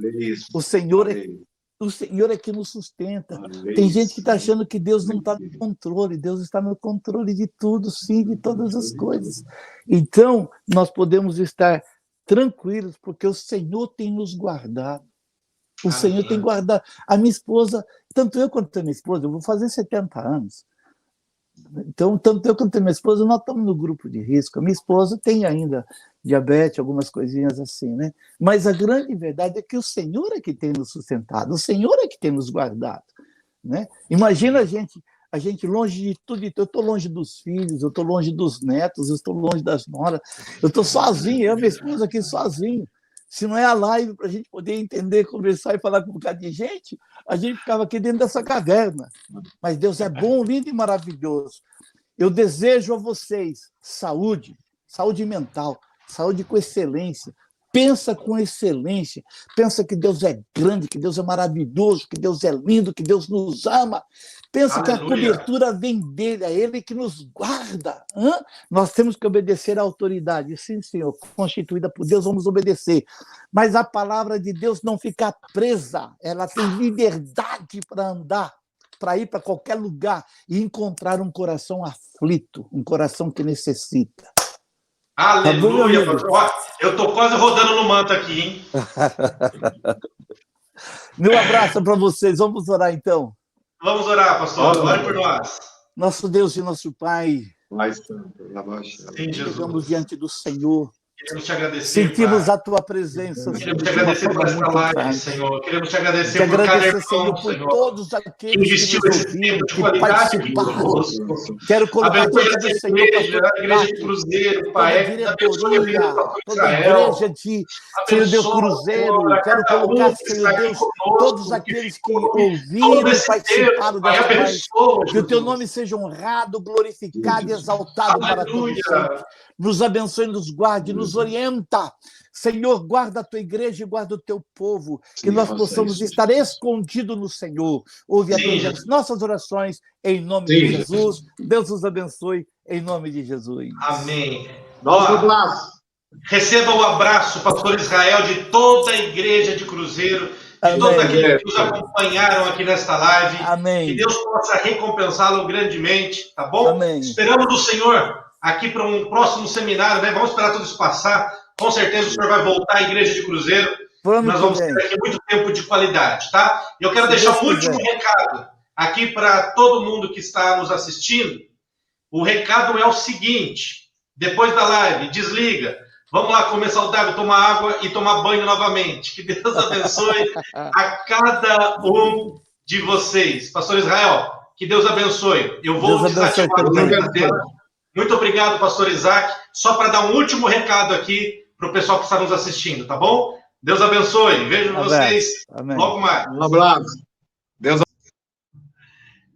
o Senhor é que nos sustenta. Tem gente que está achando que Deus não está no controle. Deus está no controle de tudo, sim, de todas as coisas. Então, nós podemos estar tranquilos, porque o Senhor tem nos guardado. O Senhor tem guardado. A minha esposa, tanto eu quanto a minha esposa, eu vou fazer 70 anos. Então, tanto eu quanto a minha esposa, nós estamos no grupo de risco. A minha esposa tem ainda diabetes, algumas coisinhas assim, né? Mas a grande verdade é que o Senhor é que tem nos sustentado, o Senhor é que tem nos guardado, né? Imagina a gente longe de tudo. Eu estou longe dos filhos, eu estou longe dos netos, eu estou longe das noras, eu estou sozinho, eu e minha esposa aqui sozinho. Se não é a live para a gente poder entender, conversar e falar com um bocado de gente, a gente ficava aqui dentro dessa caverna. Mas Deus é bom, lindo e maravilhoso. Eu desejo a vocês saúde mental, saúde com excelência. Pensa com excelência. Pensa que Deus é grande, que Deus é maravilhoso, que Deus é lindo, que Deus nos ama. Pensa que a cobertura vem dele, é ele que nos guarda. Nós temos que obedecer à autoridade. Sim, Senhor, constituída por Deus, vamos obedecer. Mas a palavra de Deus não fica presa. Ela tem liberdade para andar, para ir para qualquer lugar e encontrar um coração aflito, um coração que necessita. Aleluia! Eu estou quase rodando no manto aqui, hein? Meu abraço para vocês. Vamos orar, então. Vamos orar, pastor. Ore por nós. Nosso Deus e nosso Pai, Sim, chegamos Jesus. diante do Senhor. Queremos te agradecer, Sentimos Pai. a tua presença, Queremos te de uma agradecer por forma esta muito live, grande. Senhor. Queremos te Te agradecer por cada agradecer, irmão, Senhor, por Senhor, todos que aqueles que investiu nos esse tempo ouviram, de que qualidade aqui participaram. conosco. Quero colocar Abençoe diante essa do Senhor, igreja, pastor a igreja de Isaac, Cruzeiro, toda a Pai. Abençoe a vida diretoria, do pastor toda a Israel. igreja de Senhor Deus Abençoa, Cruzeiro. Senhor, a Quero cada colocar, que Senhor está aqui Deus, todos conosco, que aqueles que ficou aqui ouviram todo e esse participaram tempo, Pai. desta live. Abençoa, Que o teu Jesus. nome seja honrado, glorificado e exaltado para todo sempre. Aleluia. Nos abençoe, nos guarde, nos orienta. Senhor, guarda a tua igreja e guarda o teu povo. Que nós possamos estar escondidos no Senhor. Ouve, atende as nossas orações em nome de Jesus. Deus nos abençoe em nome de Jesus. Amém. Nosso abraço. Receba o abraço, pastor Israel, de toda a igreja de Cruzeiro, de todos Amém. aqueles que nos acompanharam aqui nesta live. Amém. Que Deus possa recompensá-lo grandemente, tá bom? Amém. Esperamos do Senhor aqui para um próximo seminário, né? Vamos esperar tudo isso passar. Com certeza o senhor vai voltar à igreja de Cruzeiro. Nós vamos ter aqui muito tempo de qualidade, tá? Eu quero deixar um último recado aqui para todo mundo que está nos assistindo. O recado é o seguinte: depois da live, desliga. Vamos lá comer saudável, tomar água e tomar banho novamente. Que Deus abençoe a cada um de vocês. Pastor Israel, que Deus abençoe. Eu vou desativar o brincadeira. Muito obrigado, pastor Isaac. Só para dar um último recado aqui para o pessoal que está nos assistindo, tá bom? Deus abençoe. Vejo vocês logo mais. Um abraço. Deus...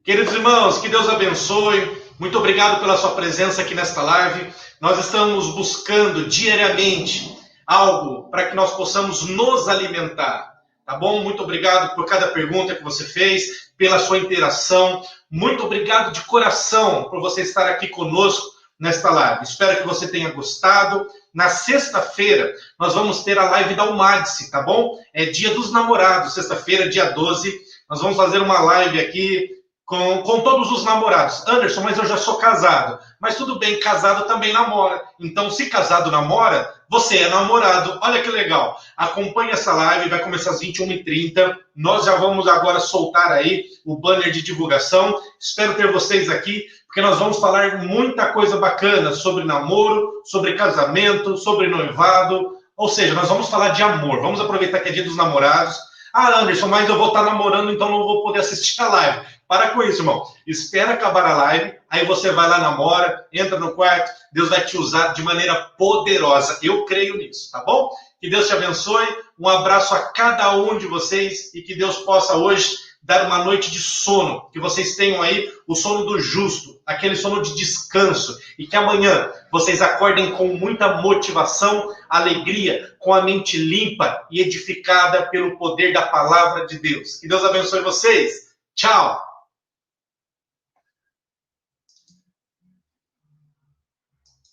Queridos irmãos, que Deus abençoe. Muito obrigado pela sua presença aqui nesta live. Nós estamos buscando diariamente algo para que nós possamos nos alimentar, tá bom? Muito obrigado por cada pergunta que você fez, pela sua interação. Muito obrigado de coração por você estar aqui conosco nesta live. Espero que você tenha gostado. Na sexta-feira, nós vamos ter a live da UMADSE, tá bom? É Dia dos Namorados, sexta-feira, dia 12. Nós vamos fazer uma live aqui com todos os namorados. Anderson, mas eu já sou casado. Mas tudo bem, casado também namora. Então, se casado namora, você é namorado. Olha que legal. Acompanhe essa live, vai começar às 21h30. Nós já vamos agora soltar aí o banner de divulgação. Espero ter vocês aqui, porque nós vamos falar muita coisa bacana sobre namoro, sobre casamento, sobre noivado. Ou seja, nós vamos falar de amor. Vamos aproveitar que é Dia dos Namorados. Ah, Anderson, mas eu vou estar namorando, então não vou poder assistir a live. Para com isso, irmão. Espera acabar a live, aí você vai lá, namora, entra no quarto, Deus vai te usar de maneira poderosa. Eu creio nisso, tá bom? Que Deus te abençoe. Um abraço a cada um de vocês e que Deus possa hoje dar uma noite de sono. Que vocês tenham aí o sono do justo, aquele sono de descanso. E que amanhã vocês acordem com muita motivação, alegria, com a mente limpa e edificada pelo poder da palavra de Deus. Que Deus abençoe vocês. Tchau!